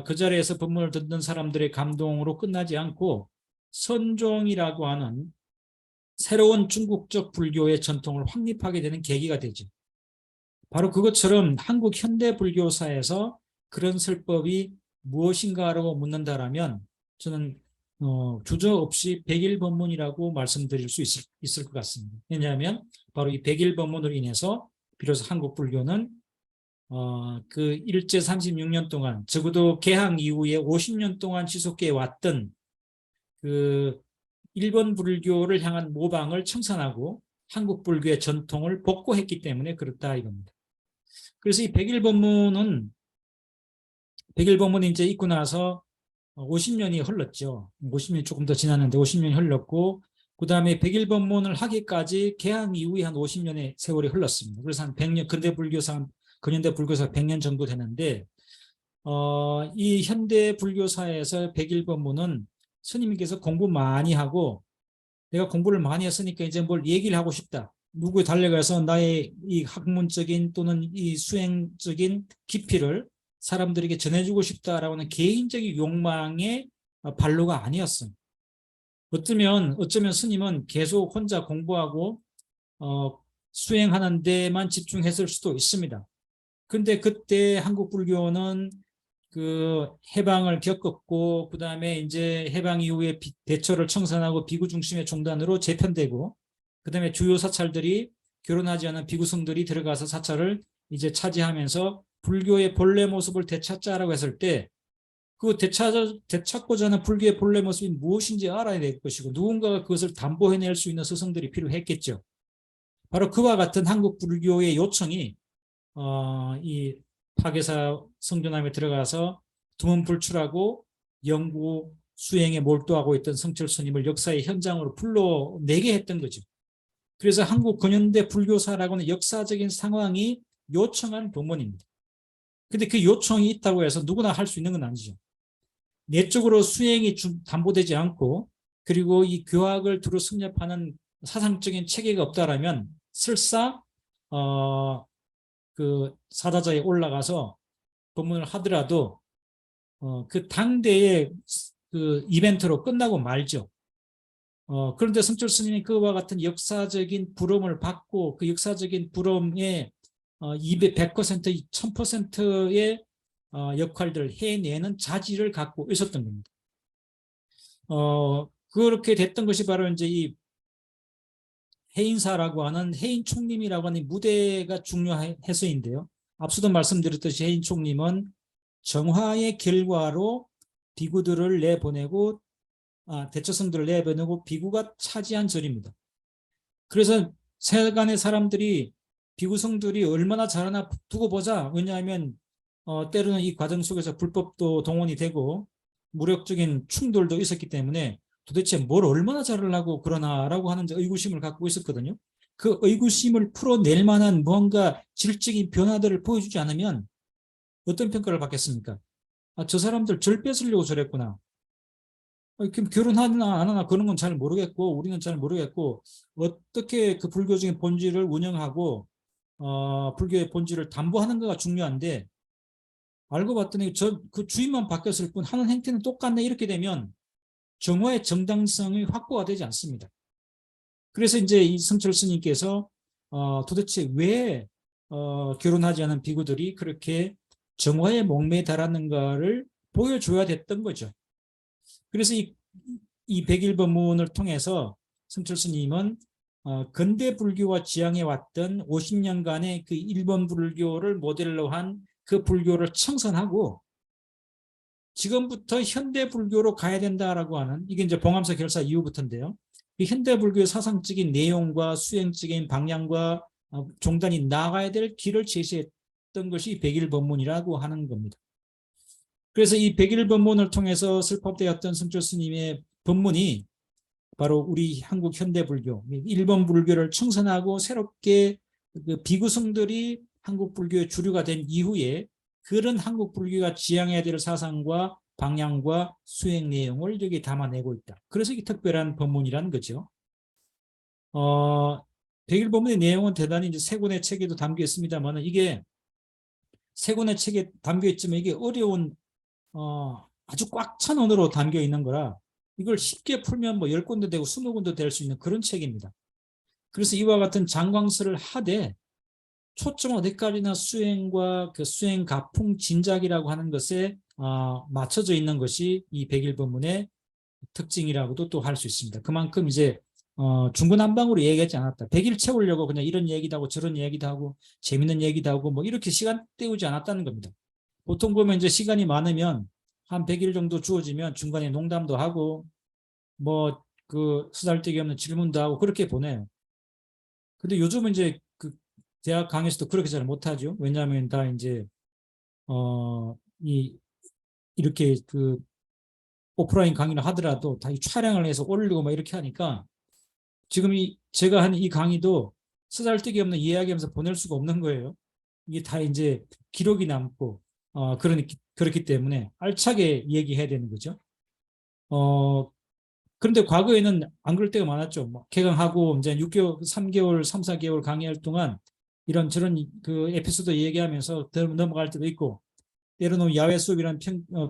그 자리에서 법문을 듣는 사람들의 감동으로 끝나지 않고 선종이라고 하는 새로운 중국적 불교의 전통을 확립하게 되는 계기가 되죠. 바로 그것처럼 한국 현대 불교사에서 그런 설법이 무엇인가라고 묻는다라면 저는 주저없이 백일법문이라고 말씀드릴 수 있을 것 같습니다. 왜냐하면 바로 이 백일법문으로 인해서 비로소 한국 불교는 그 일제 36년 동안 적어도 개항 이후에 50년 동안 지속해 왔던 그 일본 불교를 향한 모방을 청산하고 한국 불교의 전통을 복고했기 때문에 그렇다 이겁니다. 그래서 이 백일법문이 이제 있고 나서 50년이 흘렀죠. 50년이 조금 더 지났는데 50년이 흘렀고 그 다음에 백일법문을 하기까지 개항 이후에 한 50년의 세월이 흘렀습니다. 그래서 한 100년 근현대 불교사 100년 정도 되는데 이 현대 불교사에서 백일법문은 스님께서 공부 많이 하고 내가 공부를 많이 했으니까 이제 뭘 얘기를 하고 싶다. 누구에 달려가서 나의 이 학문적인 또는 이 수행적인 깊이를 사람들에게 전해주고 싶다라고 하는 개인적인 욕망의 발로가 아니었어요. 어쩌면 스님은 계속 혼자 공부하고 수행하는 데만 집중했을 수도 있습니다. 근데 그때 한국 불교는 그 해방을 겪었고 그 다음에 이제 해방 이후에 대처를 청산하고 비구 중심의 종단으로 재편되고 그 다음에 주요 사찰들이 결혼하지 않은 비구성들이 들어가서 사찰을 이제 차지하면서 불교의 본래 모습을 되찾자라고 했을 때 그 되찾고자 하는 불교의 본래 모습이 무엇인지 알아야 될 것이고 누군가가 그것을 담보해낼 수 있는 스승들이 필요했겠죠. 바로 그와 같은 한국 불교의 요청이 이 파괴사 성전함에 들어가서 두문불출하고 연구 수행에 몰두하고 있던 성철 스님을 역사의 현장으로 불러내게 했던 거죠. 그래서 한국 근현대 불교사라고는 역사적인 상황이 요청한 법문입니다. 근데 그 요청이 있다고 해서 누구나 할 수 있는 건 아니죠. 내적으로 수행이 담보되지 않고 그리고 이 교학을 두루 섭렵하는 사상적인 체계가 없다라면 설사 그 사다자에 올라가서 법문을 하더라도 그 당대의 그 이벤트로 끝나고 말죠. 그런데 성철 스님이 그와 같은 역사적인 부름을 받고 그 역사적인 부름에 100%, 1000%의 역할들을 해내는 자질을 갖고 있었던 겁니다. 그렇게 됐던 것이 바로 이제 이 해인사라고 하는 해인 총림이라고 하는 무대가 중요해서인데요. 앞서도 말씀드렸듯이 해인 총림은 정화의 결과로 비구들을 내보내고 대처성들을 내보내고 비구가 차지한 절입니다. 그래서 세간의 사람들이 비구성들이 얼마나 잘하나 두고 보자. 왜냐하면 때로는 이 과정 속에서 불법도 동원이 되고 무력적인 충돌도 있었기 때문에 도대체 뭘 얼마나 잘하려고 그러나라고 하는 의구심을 갖고 있었거든요. 그 의구심을 풀어낼 만한 무언가 질적인 변화들을 보여주지 않으면 어떤 평가를 받겠습니까? 저 사람들 절 뺏으려고 저랬구나. 그럼 결혼하나 안 하나 그런 건 잘 모르겠고 우리는 잘 모르겠고 어떻게 그 불교적인 본질을 운영하고 불교의 본질을 담보하는가가 중요한데 알고 봤더니 그 주인만 바뀌었을 뿐 하는 행태는 똑같네 이렇게 되면 정화의 정당성이 확보가 되지 않습니다. 그래서 이제 이 성철 스님께서 도대체 왜 결혼하지 않은 비구들이 그렇게 정화의 목매에 달하는가를 보여줘야 됐던 거죠. 그래서 이 백일법문을 통해서 성철 스님은 근대 불교와 지향해 왔던 50년간의 그 일본 불교를 모델로 한 그 불교를 청산하고 지금부터 현대 불교로 가야 된다라고 하는 이게 이제 봉암사 결사 이후부터인데요. 이 현대 불교의 사상적인 내용과 수행적인 방향과 종단이 나아가야 될 길을 제시했던 것이 백일법문이라고 하는 겁니다. 그래서 이 백일법문을 통해서 설법되었던 성철 스님의 법문이 바로 우리 한국 현대 불교, 일본 불교를 청산하고 새롭게 그 비구성들이 한국 불교의 주류가 된 이후에 그런 한국 불교가 지향해야 될 사상과 방향과 수행 내용을 여기 담아내고 있다. 그래서 이게 특별한 법문이라는 거죠. 백일법문의 내용은 대단히 이제 세 권의 책에도 담겨 있습니다만 이게 세 권의 책에 담겨 있지만 이게 어려운 아주 꽉 찬 언어로 담겨 있는 거라 이걸 쉽게 풀면 뭐 10권도 되고 20권도 될 수 있는 그런 책입니다. 그래서 이와 같은 장광설을 하되 초점 어디까지나 수행과 그 수행 가풍 진작이라고 하는 것에 맞춰져 있는 것이 이 백일법문의 특징이라고도 또 할 수 있습니다. 그만큼 이제 중구난방으로 얘기하지 않았다. 100일 채우려고 그냥 이런 얘기도 하고 저런 얘기도 하고 재밌는 얘기도 하고 뭐 이렇게 시간 때우지 않았다는 겁니다. 보통 보면 이제 시간이 많으면 한 100일 정도 주어지면 중간에 농담도 하고 뭐 그 쓰잘데기 없는 질문도 하고 그렇게 보내요. 근데 요즘은 이제 그 대학 강의에서도 그렇게 잘 못하죠. 왜냐하면 다 이제 이렇게 그 오프라인 강의를 하더라도 다 이 촬영을 해서 올리고 막 이렇게 하니까 지금 제가 하는 이 강의도 쓰잘데기 없는 이야기하면서 보낼 수가 없는 거예요. 이게 다 이제 기록이 남고 그렇기 때문에 알차게 얘기해야 되는 거죠. 그런데 과거에는 안 그럴 때가 많았죠. 뭐 개강하고 이제 6개월, 3개월, 3, 4개월 강의할 동안 이런저런 그 에피소드 얘기하면서 넘어갈 때도 있고 때로는 야외 수업이라는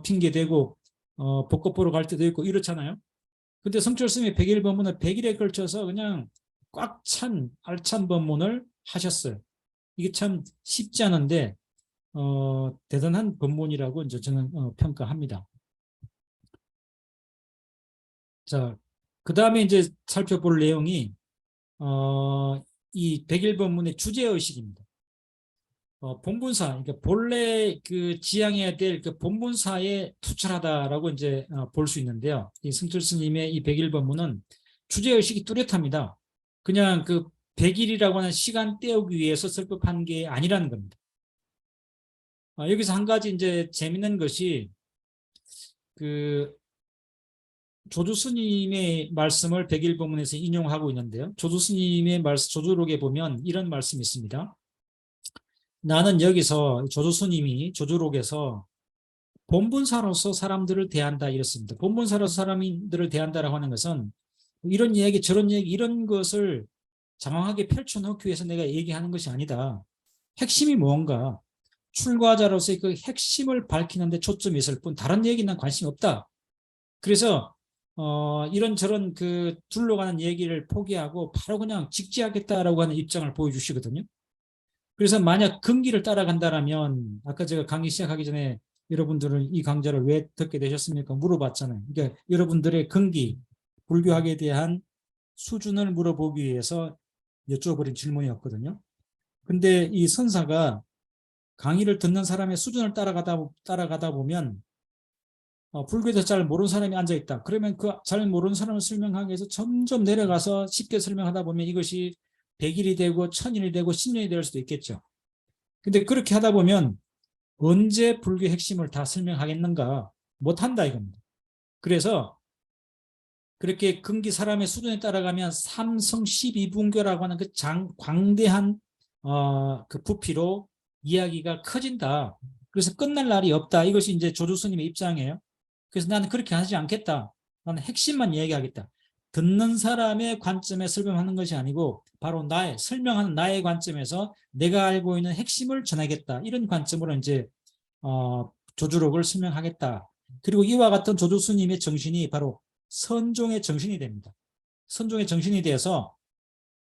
핑계 대고 벚꽃 보러 갈 때도 있고 이렇잖아요. 근데 성철 스님이 100일 법문을 100일에 걸쳐서 그냥 꽉 찬 알찬 법문을 하셨어요. 이게 참 쉽지 않은데 대단한 법문이라고 이제 저는 평가합니다. 자, 그 다음에 이제 살펴볼 내용이 이 100일 법문의 주제의식입니다. 본분사, 그러니까 본래 그 지향해야 될 그 본분사에 투철하다라고 이제 볼 수 있는데요. 이 성철 스님의 이 100일 법문은 주제의식이 뚜렷합니다. 그냥 그 100일이라고 하는 시간 때우기 위해서 설법한 게 아니라는 겁니다. 여기서 한 가지 이제 재밌는 것이 그 조주 스님의 말씀을 100일 법문에서 인용하고 있는데요. 조주 스님의 말씀, 조주록에 보면 이런 말씀이 있습니다. 나는 여기서 조주 스님이 조주록에서 본분사로서 사람들을 대한다 이렇습니다. 본분사로서 사람들을 대한다라고 하는 것은 이런 얘기 저런 얘기 이런 것을 장황하게 펼쳐놓기 위해서 내가 얘기하는 것이 아니다. 핵심이 뭔가 출가자로서의 그 핵심을 밝히는 데 초점이 있을 뿐 다른 얘기는 관심이 없다. 그래서 이런저런 그 둘러가는 얘기를 포기하고 바로 그냥 직지하겠다라고 하는 입장을 보여주시거든요. 그래서 만약 근기를 따라간다라면 아까 제가 강의 시작하기 전에 여러분들은 이 강좌를 왜 듣게 되셨습니까? 물어봤잖아요. 그러니까 여러분들의 근기, 불교학에 대한 수준을 물어보기 위해서 여쭤버린 질문이었거든요. 근데 이 선사가 강의를 듣는 사람의 수준을 따라가다 보면 불교에 대해서 잘 모르는 사람이 앉아있다. 그러면 그 잘 모르는 사람을 설명하기 위해서 점점 내려가서 쉽게 설명하다 보면 이것이 100일이 되고 1000일이 되고 10년이 될 수도 있겠죠. 근데 그렇게 하다 보면 언제 불교의 핵심을 다 설명하겠는가? 못한다 이겁니다. 그래서 그렇게 근기 사람의 수준에 따라가면 삼성 12분교라고 하는 그 광대한 그 부피로 이야기가 커진다. 그래서 끝날 날이 없다. 이것이 이제 조주 스님의 입장이에요. 그래서 나는 그렇게 하지 않겠다. 나는 핵심만 얘기하겠다. 듣는 사람의 관점에 설명하는 것이 아니고 바로 설명하는 나의 관점에서 내가 알고 있는 핵심을 전하겠다. 이런 관점으로 이제 조주록을 설명하겠다. 그리고 이와 같은 조주 스님의 정신이 바로 선종의 정신이 됩니다. 선종의 정신이 돼서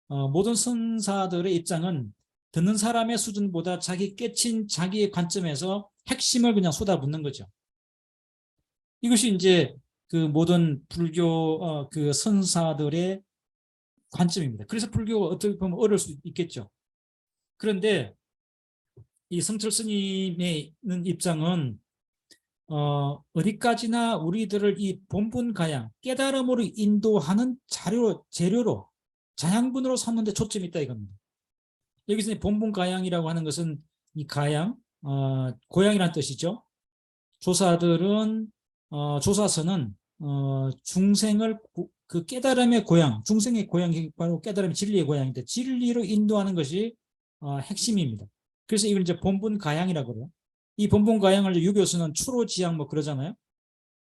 모든 선사들의 입장은 듣는 사람의 수준보다 자기 깨친 자기의 관점에서 핵심을 그냥 쏟아붓는 거죠. 이것이 이제 그 모든 불교 그 선사들의 관점입니다. 그래서 불교가 어떻게 보면 어려울 수 있겠죠. 그런데 이 성철 스님의 입장은 어디까지나 우리들을 이 본분가양 깨달음으로 인도하는 재료로 자양분으로 삼는 데 초점이 있다 이겁니다. 여기서 본분가양이라고 하는 것은 이 가양, 고양이란 뜻이죠. 조사들은 조사서는 중생을 그 깨달음의 고양, 중생의 고양이 바로 깨달음의 진리의 고양인데 진리로 인도하는 것이 핵심입니다. 그래서 이걸 이제 본분가양이라고 그래요. 이 본분가양을 유교에서는 추로지양 뭐 그러잖아요.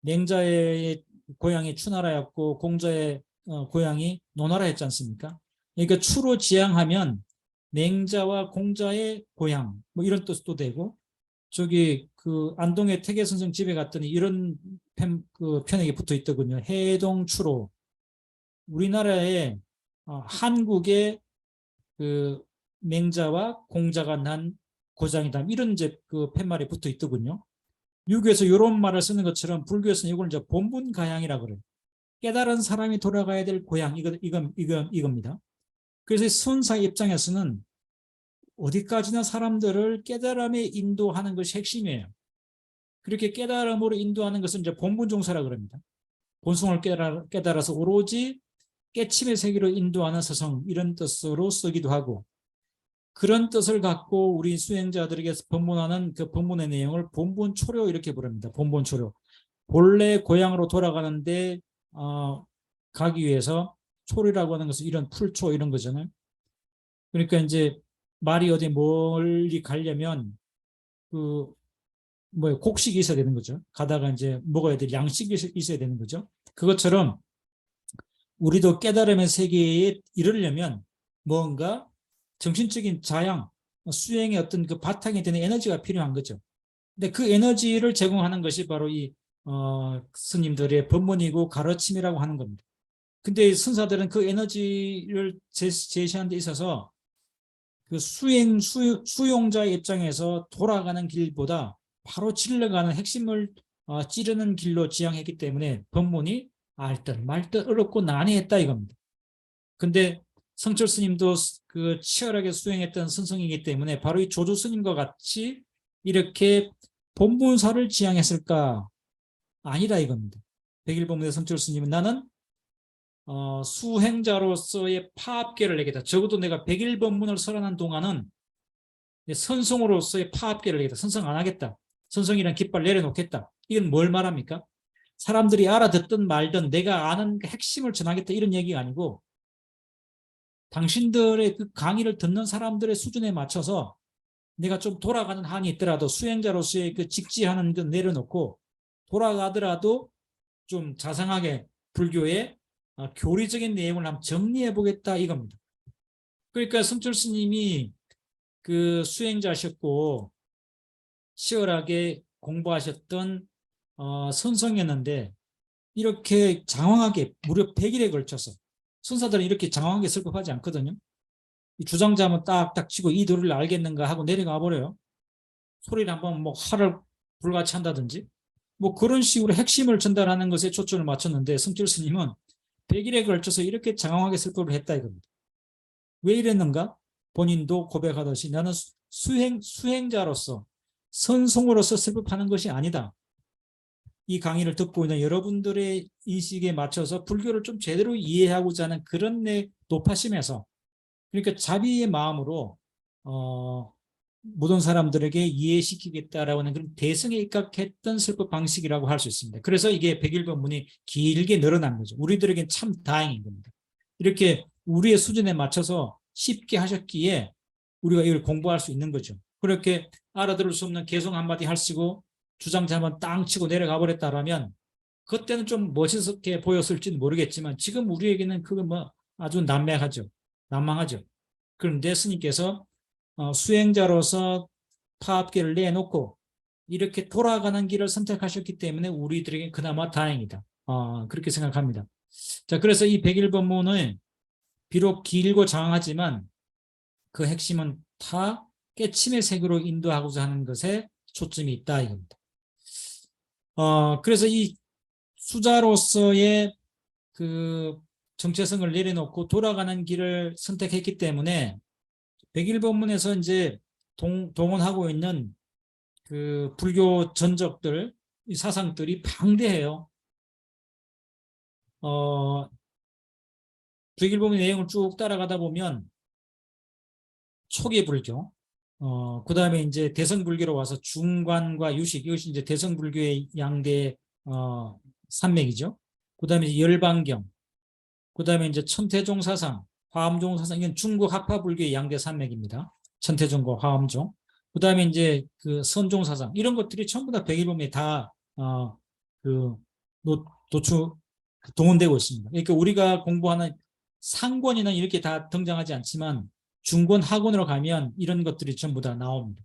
맹자의 고향이 추나라였고 공자의 고향이 노나라였지 않습니까? 그러니까 추로지양하면 맹자와 공자의 고향 뭐 이런 뜻도 되고, 저기 그 안동의 태계선생 집에 갔더니 이런 편액이 붙어 있더군요. 해동추로. 우리나라에 한국의 그 맹자와 공자가 난 고장이다, 이런 이제 그 팻말이 붙어 있더군요. 유교에서 이런 말을 쓰는 것처럼 불교에서는 이걸 이제 본분가양이라고 그래요. 깨달은 사람이 돌아가야 될 고향, 이겁니다. 그래서 선사 입장에서는 어디까지나 사람들을 깨달음에 인도하는 것이 핵심이에요. 그렇게 깨달음으로 인도하는 것은 이제 본분종사라고 그럽니다. 본성을 깨달아서 오로지 깨침의 세계로 인도하는 서성, 이런 뜻으로 쓰기도 하고, 그런 뜻을 갖고 우리 수행자들에게 법문하는 그 법문의 내용을 본분초려 이렇게 부릅니다. 본분초려. 본래 고향으로 돌아가는데 가기 위해서 초리라고 하는 것은 이런 풀초 이런 거잖아요. 그러니까 이제 말이 어디 멀리 가려면 그 곡식이 있어야 되는 거죠. 가다가 이제 먹어야 될 양식이 있어야 되는 거죠. 그것처럼 우리도 깨달음의 세계에 이르려면 뭔가 정신적인 자양, 수행의 어떤 그 바탕이 되는 에너지가 필요한 거죠. 근데 그 에너지를 제공하는 것이 바로 이 스님들의 법문이고 가르침이라고 하는 겁니다. 근데 선사들은 그 에너지를 제시하는 데 있어서 그 수용자의 입장에서 돌아가는 길보다 바로 질러가는 핵심을 찌르는 길로 지향했기 때문에 법문이 알듯 말듯 어렵고 난해했다 이겁니다. 근데 성철 스님도 그 치열하게 수행했던 선성이기 때문에 바로 이 조조 스님과 같이 이렇게 본문사를 지향했을까? 아니다 이겁니다. 백일법문의 성철 스님은 나는 수행자로서의 파업계를 내겠다. 적어도 내가 백일법문을 설하는 동안은 선성으로서의 파업계를 내겠다. 선성 안 하겠다. 선성이란 깃발 내려놓겠다. 이건 뭘 말합니까? 사람들이 알아듣든 말든 내가 아는 핵심을 전하겠다, 이런 얘기가 아니고, 당신들의 그 강의를 듣는 사람들의 수준에 맞춰서 내가 좀 돌아가는 한이 있더라도 수행자로서의 그 직지하는 것 내려놓고 돌아가더라도 좀 자상하게 불교의 교리적인 내용을 한번 정리해 보겠다 이겁니다. 그러니까 성철 스님이 그 수행자셨고 치열하게 공부하셨던 선성이었는데, 이렇게 장황하게 무려 100일에 걸쳐서, 선사들은 이렇게 장황하게 설법하지 않거든요. 이 주장자면 딱딱 치고 이 도리를 알겠는가 하고 내려가 버려요. 소리를 한번 뭐 화를 불같이 한다든지 뭐 그런 식으로 핵심을 전달하는 것에 초점을 맞췄는데, 성철 스님은 100일에 걸쳐서 이렇게 장황하게 설법을 했다 이겁니다. 왜 이랬는가? 본인도 고백하듯이 나는 수행자로서 선송으로서 설법하는 것이 아니다. 이 강의를 듣고 있는 여러분들의 인식에 맞춰서 불교를 좀 제대로 이해하고자 하는 그런 높아심에서, 그러니까 자비의 마음으로 모든 사람들에게 이해시키겠다라고 하는 그런 대승에 입각했던 설법 방식이라고 할 수 있습니다. 그래서 이게 백일법문이 길게 늘어난 거죠. 우리들에겐 참 다행인 겁니다. 이렇게 우리의 수준에 맞춰서 쉽게 하셨기에 우리가 이걸 공부할 수 있는 거죠. 그렇게 알아들을 수 없는 개성 한마디 하시고 주장자 한번 땅 치고 내려가 버렸다라면 그때는 좀 멋있게 보였을지는 모르겠지만, 지금 우리에게는 그거 뭐 아주 난망하죠. 그런데 스님께서 수행자로서 파업계를 내놓고 이렇게 돌아가는 길을 선택하셨기 때문에 우리들에게 그나마 다행이다. 그렇게 생각합니다. 자, 그래서 이 백일법문은 비록 길고 장황하지만 그 핵심은 다 깨침의 세계로 인도하고자 하는 것에 초점이 있다 이겁니다. 그래서 이 수자로서의 그 정체성을 내려놓고 돌아가는 길을 선택했기 때문에 백일법문에서 이제 동원하고 있는 그 불교 전적들, 이 사상들이 방대해요. 백일법문 내용을 쭉 따라가다 보면 초기 불교, 그 다음에 이제 대성불교로 와서 중관과 유식, 이것이 이제 대성불교의 양대 산맥이죠. 그 다음에 열반경, 그 다음에 이제 천태종 사상, 화엄종 사상, 이건 중국 학파불교의 양대 산맥입니다. 천태종과 화엄종. 그다음에 이제 그 선종 사상 이런 것들이 전부 다 백일범에 다 그 노출 동원되고 있습니다. 그러니까 우리가 공부하는 상권이나 이렇게 다 등장하지 않지만 중권 학원으로 가면 이런 것들이 전부 다 나옵니다.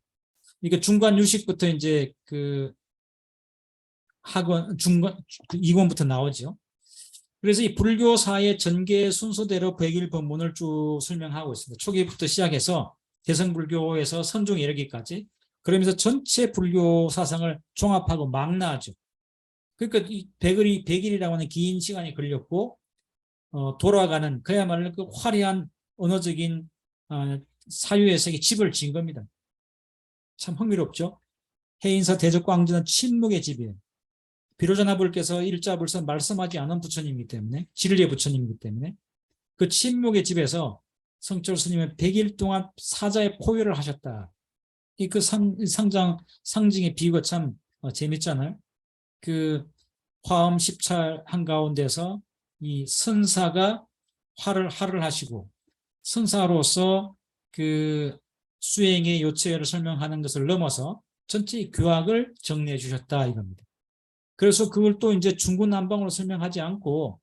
그러니까 중간 유식부터 이제 그 학원 중간 그 이권부터 나오죠. 그래서 이 불교사의 전개 순서대로 백일법문을 쭉 설명하고 있습니다. 초기부터 시작해서 대성불교에서 선종에 이르기까지 그러면서 전체 불교 사상을 종합하고 망라하죠. 그러니까 이 백일이라고 하는 긴 시간이 걸렸고 돌아가는 그야말로 그 화려한 언어적인 사유에서 집을 지은 겁니다. 참 흥미롭죠. 해인사 대적광전은 침묵의 집이에요. 비로자나불께서 일자불선 말씀하지 않은 부처님이기 때문에 진리의 부처님이기 때문에 그 침묵의 집에서 성철 스님은 100일 동안 사자의 포효를 하셨다. 이 그 상징의 비유가 참 재밌잖아요. 그 화엄 10찰 한가운데서 이 선사가 화를 하시고 선사로서 그 수행의 요체를 설명하는 것을 넘어서 전체 교학을 정리해 주셨다 이겁니다. 그래서 그걸 또 이제 중구난방으로 설명하지 않고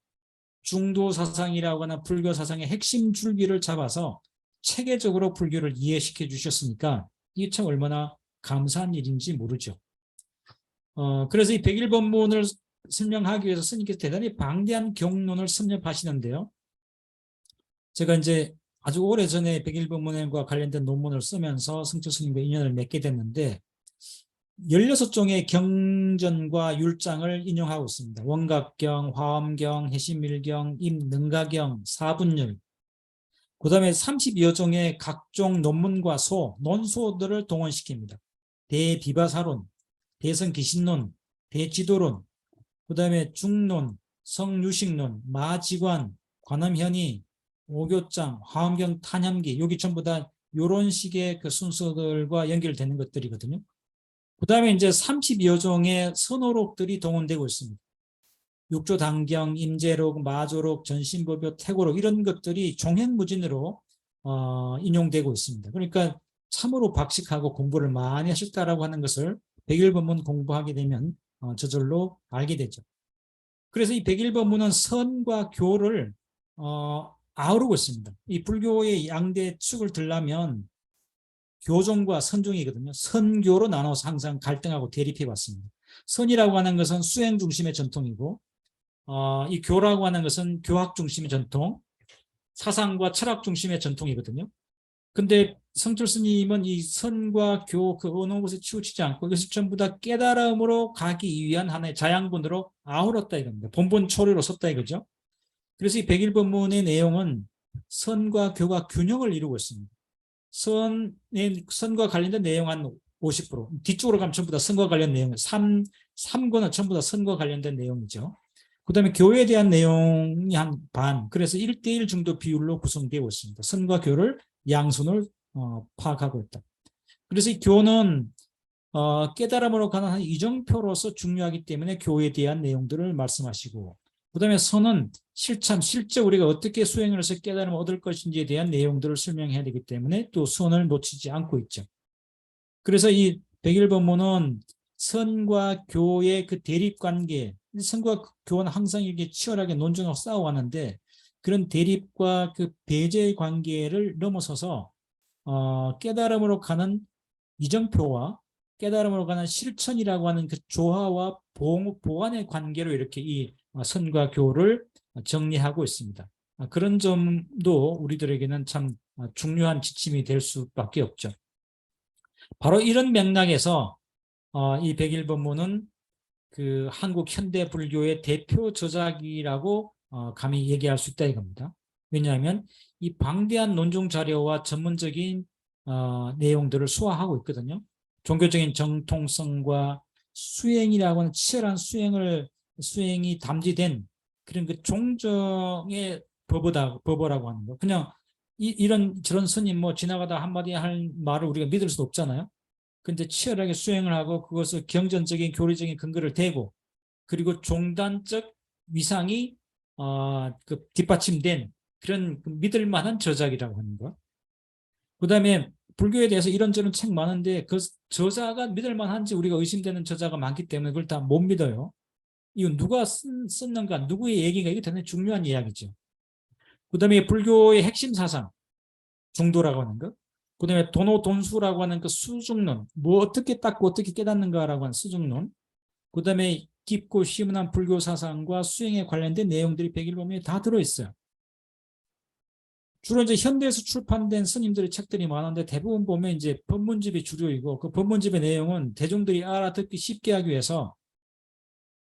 중도 사상이라고 하는 불교 사상의 핵심 줄기를 잡아서 체계적으로 불교를 이해시켜 주셨으니까 이게 참 얼마나 감사한 일인지 모르죠. 그래서 이 백일법문을 설명하기 위해서 스님께서 대단히 방대한 경론을 섭렵하시는데요. 제가 이제 아주 오래전에 백일법문과 관련된 논문을 쓰면서 성철 스님과 인연을 맺게 됐는데 16종의 경전과 율장을 인용하고 있습니다. 원각경, 화엄경, 해심일경, 임능가경, 사분율. 그 다음에 32여 종의 각종 논문과 논소들을 동원시킵니다. 대비바사론, 대성기신론, 대지도론, 그 다음에 중론, 성유식론, 마지관, 관음현의, 오교장, 화엄경 탄염기, 여기 전부 다 이런 식의 그 순서들과 연결되는 것들이거든요. 그 다음에 이제 32여 종의 선호록들이 동원되고 있습니다. 육조당경, 임재록, 마조록, 전신법요, 태고록 이런 것들이 종횡무진으로 인용되고 있습니다. 그러니까 참으로 박식하고 공부를 많이 하셨다라고 하는 것을 백일법문 공부하게 되면 저절로 알게 되죠. 그래서 이 백일법문은 선과 교를 아우르고 있습니다. 이 불교의 양대 축을 들라면 교종과 선종이거든요. 선교로 나눠서 항상 갈등하고 대립해 왔습니다. 선이라고 하는 것은 수행 중심의 전통이고 이 교라고 하는 것은 교학 중심의 전통, 사상과 철학 중심의 전통이거든요. 근데 성철 스님은 이 선과 교 그 어느 곳에 치우치지 않고 이것을 전부 다 깨달음으로 가기 위한 하나의 자양분으로 아우렀다 이겁니다. 본본 초리로 썼다 이거죠. 그래서 이 백일법문의 내용은 선과 교가 균형을 이루고 있습니다. 선과 관련된 내용 한 50%, 뒤쪽으로 가면 전부 다 선과 관련 내용, 3권은 전부 다 선과 관련된 내용이죠. 그 다음에 교에 대한 내용이 한 반, 그래서 1:1 정도 비율로 구성되어 있습니다. 선과 교를 양손을 파악하고 있다. 그래서 이 교는 깨달음으로 가는 한 이정표로서 중요하기 때문에 교에 대한 내용들을 말씀하시고, 그 다음에 선은 실제 우리가 어떻게 수행을 해서 깨달음을 얻을 것인지에 대한 내용들을 설명해야 되기 때문에 또 선을 놓치지 않고 있죠. 그래서 이 백일법문은 선과 교의 그 대립관계, 선과 교는 항상 이렇게 치열하게 논쟁하고 싸워왔는데 그런 대립과 그 배제의 관계를 넘어서서 깨달음으로 가는 이정표와 깨달음으로 가는 실천이라고 하는 그 조화와 보완의 관계로 이렇게 이 선과 교를 정리하고 있습니다. 그런 점도 우리들에게는 참 중요한 지침이 될 수밖에 없죠. 바로 이런 맥락에서 이 백일법문은 그 한국 현대 불교의 대표 저작이라고 감히 얘기할 수 있다 이겁니다. 왜냐하면 이 방대한 논중 자료와 전문적인 내용들을 소화하고 있거든요. 종교적인 정통성과 수행이라고 하는 치열한 수행이 담지된 그런 그 종정의 법어라고 하는 거. 그냥 저런 스님 뭐 지나가다 한마디 할 말을 우리가 믿을 수 없잖아요. 근데 치열하게 수행을 하고 그것을 경전적인 교리적인 근거를 대고 그리고 종단적 위상이 그 뒷받침된 그런 믿을 만한 저작이라고 하는 거. 그 다음에 불교에 대해서 이런저런 책 많은데 그 저자가 믿을 만한지 우리가 의심되는 저자가 많기 때문에 그걸 다 못 믿어요. 이건 누가 썼는가, 누구의 얘기가, 이게 대단히 중요한 이야기죠. 그 다음에 불교의 핵심 사상, 중도라고 하는 것. 그 다음에 도노돈수라고 하는 그 수중론, 뭐 어떻게 닦고 어떻게 깨닫는가라고 하는 수중론. 그 다음에 깊고 시문한 불교 사상과 수행에 관련된 내용들이 백일범위에 다 들어있어요. 주로 이제 현대에서 출판된 스님들의 책들이 많은데 대부분 보면 이제 법문집이 주류이고 그 법문집의 내용은 대중들이 알아듣기 쉽게 하기 위해서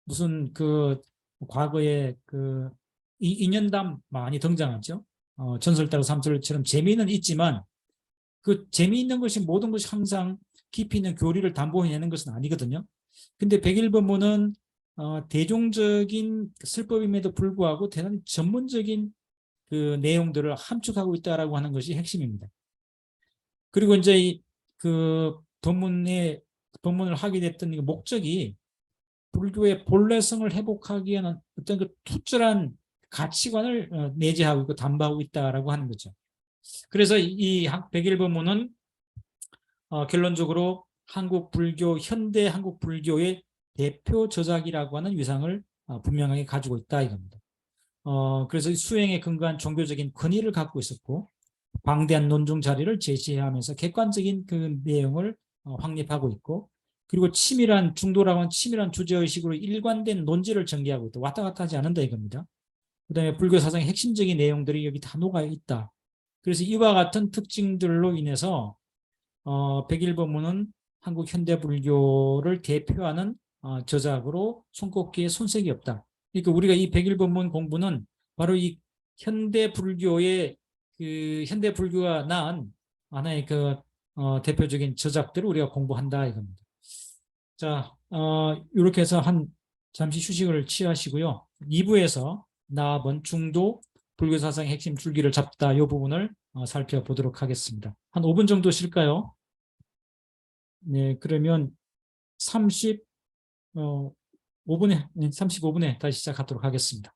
무슨 그 과거에 그 인연담 많이 등장하죠. 전설따로 삼설처럼 재미는 있지만 그 재미있는 것이 모든 것이 항상 깊이 있는 교리를 담보해내는 것은 아니거든요. 근데 백일법문은 대중적인 슬법임에도 불구하고 대단히 전문적인 그 내용들을 함축하고 있다라고 하는 것이 핵심입니다. 그리고 이제 그 법문을 하게 됐던 이 목적이 불교의 본래성을 회복하기 위한 어떤 그 투철한 가치관을 내재하고 있고 담보하고 있다라고 하는 거죠. 그래서 이 백일법문은 결론적으로 현대 한국 불교의 대표 저작이라고 하는 위상을 분명하게 가지고 있다 이겁니다. 그래서 수행에 근거한 종교적인 권위를 갖고 있었고 방대한 논중 자리를 제시하면서 객관적인 그 내용을 확립하고 있고 그리고 중도라고 하는 치밀한 주제의식으로 일관된 논지를 전개하고 있다. 왔다 갔다 하지 않는다 이겁니다. 그 다음에 불교 사상의 핵심적인 내용들이 여기 다 녹아 있다. 그래서 이와 같은 특징들로 인해서 백일법문은 한국 현대 불교를 대표하는 저작으로 손꼽기에 손색이 없다. 그러니까 우리가 이 백일법문 공부는 바로 이 현대 불교의 현대 불교가 낳은 하나의 그 대표적인 저작들을 우리가 공부한다 이겁니다. 자, 이렇게 해서 잠시 휴식을 취하시고요. 2부에서 나아본 중도 불교 사상의 핵심 줄기를 잡다 이 부분을 살펴보도록 하겠습니다. 한 5분 정도 쉴까요? 네, 그러면 35분에 다시 시작하도록 하겠습니다.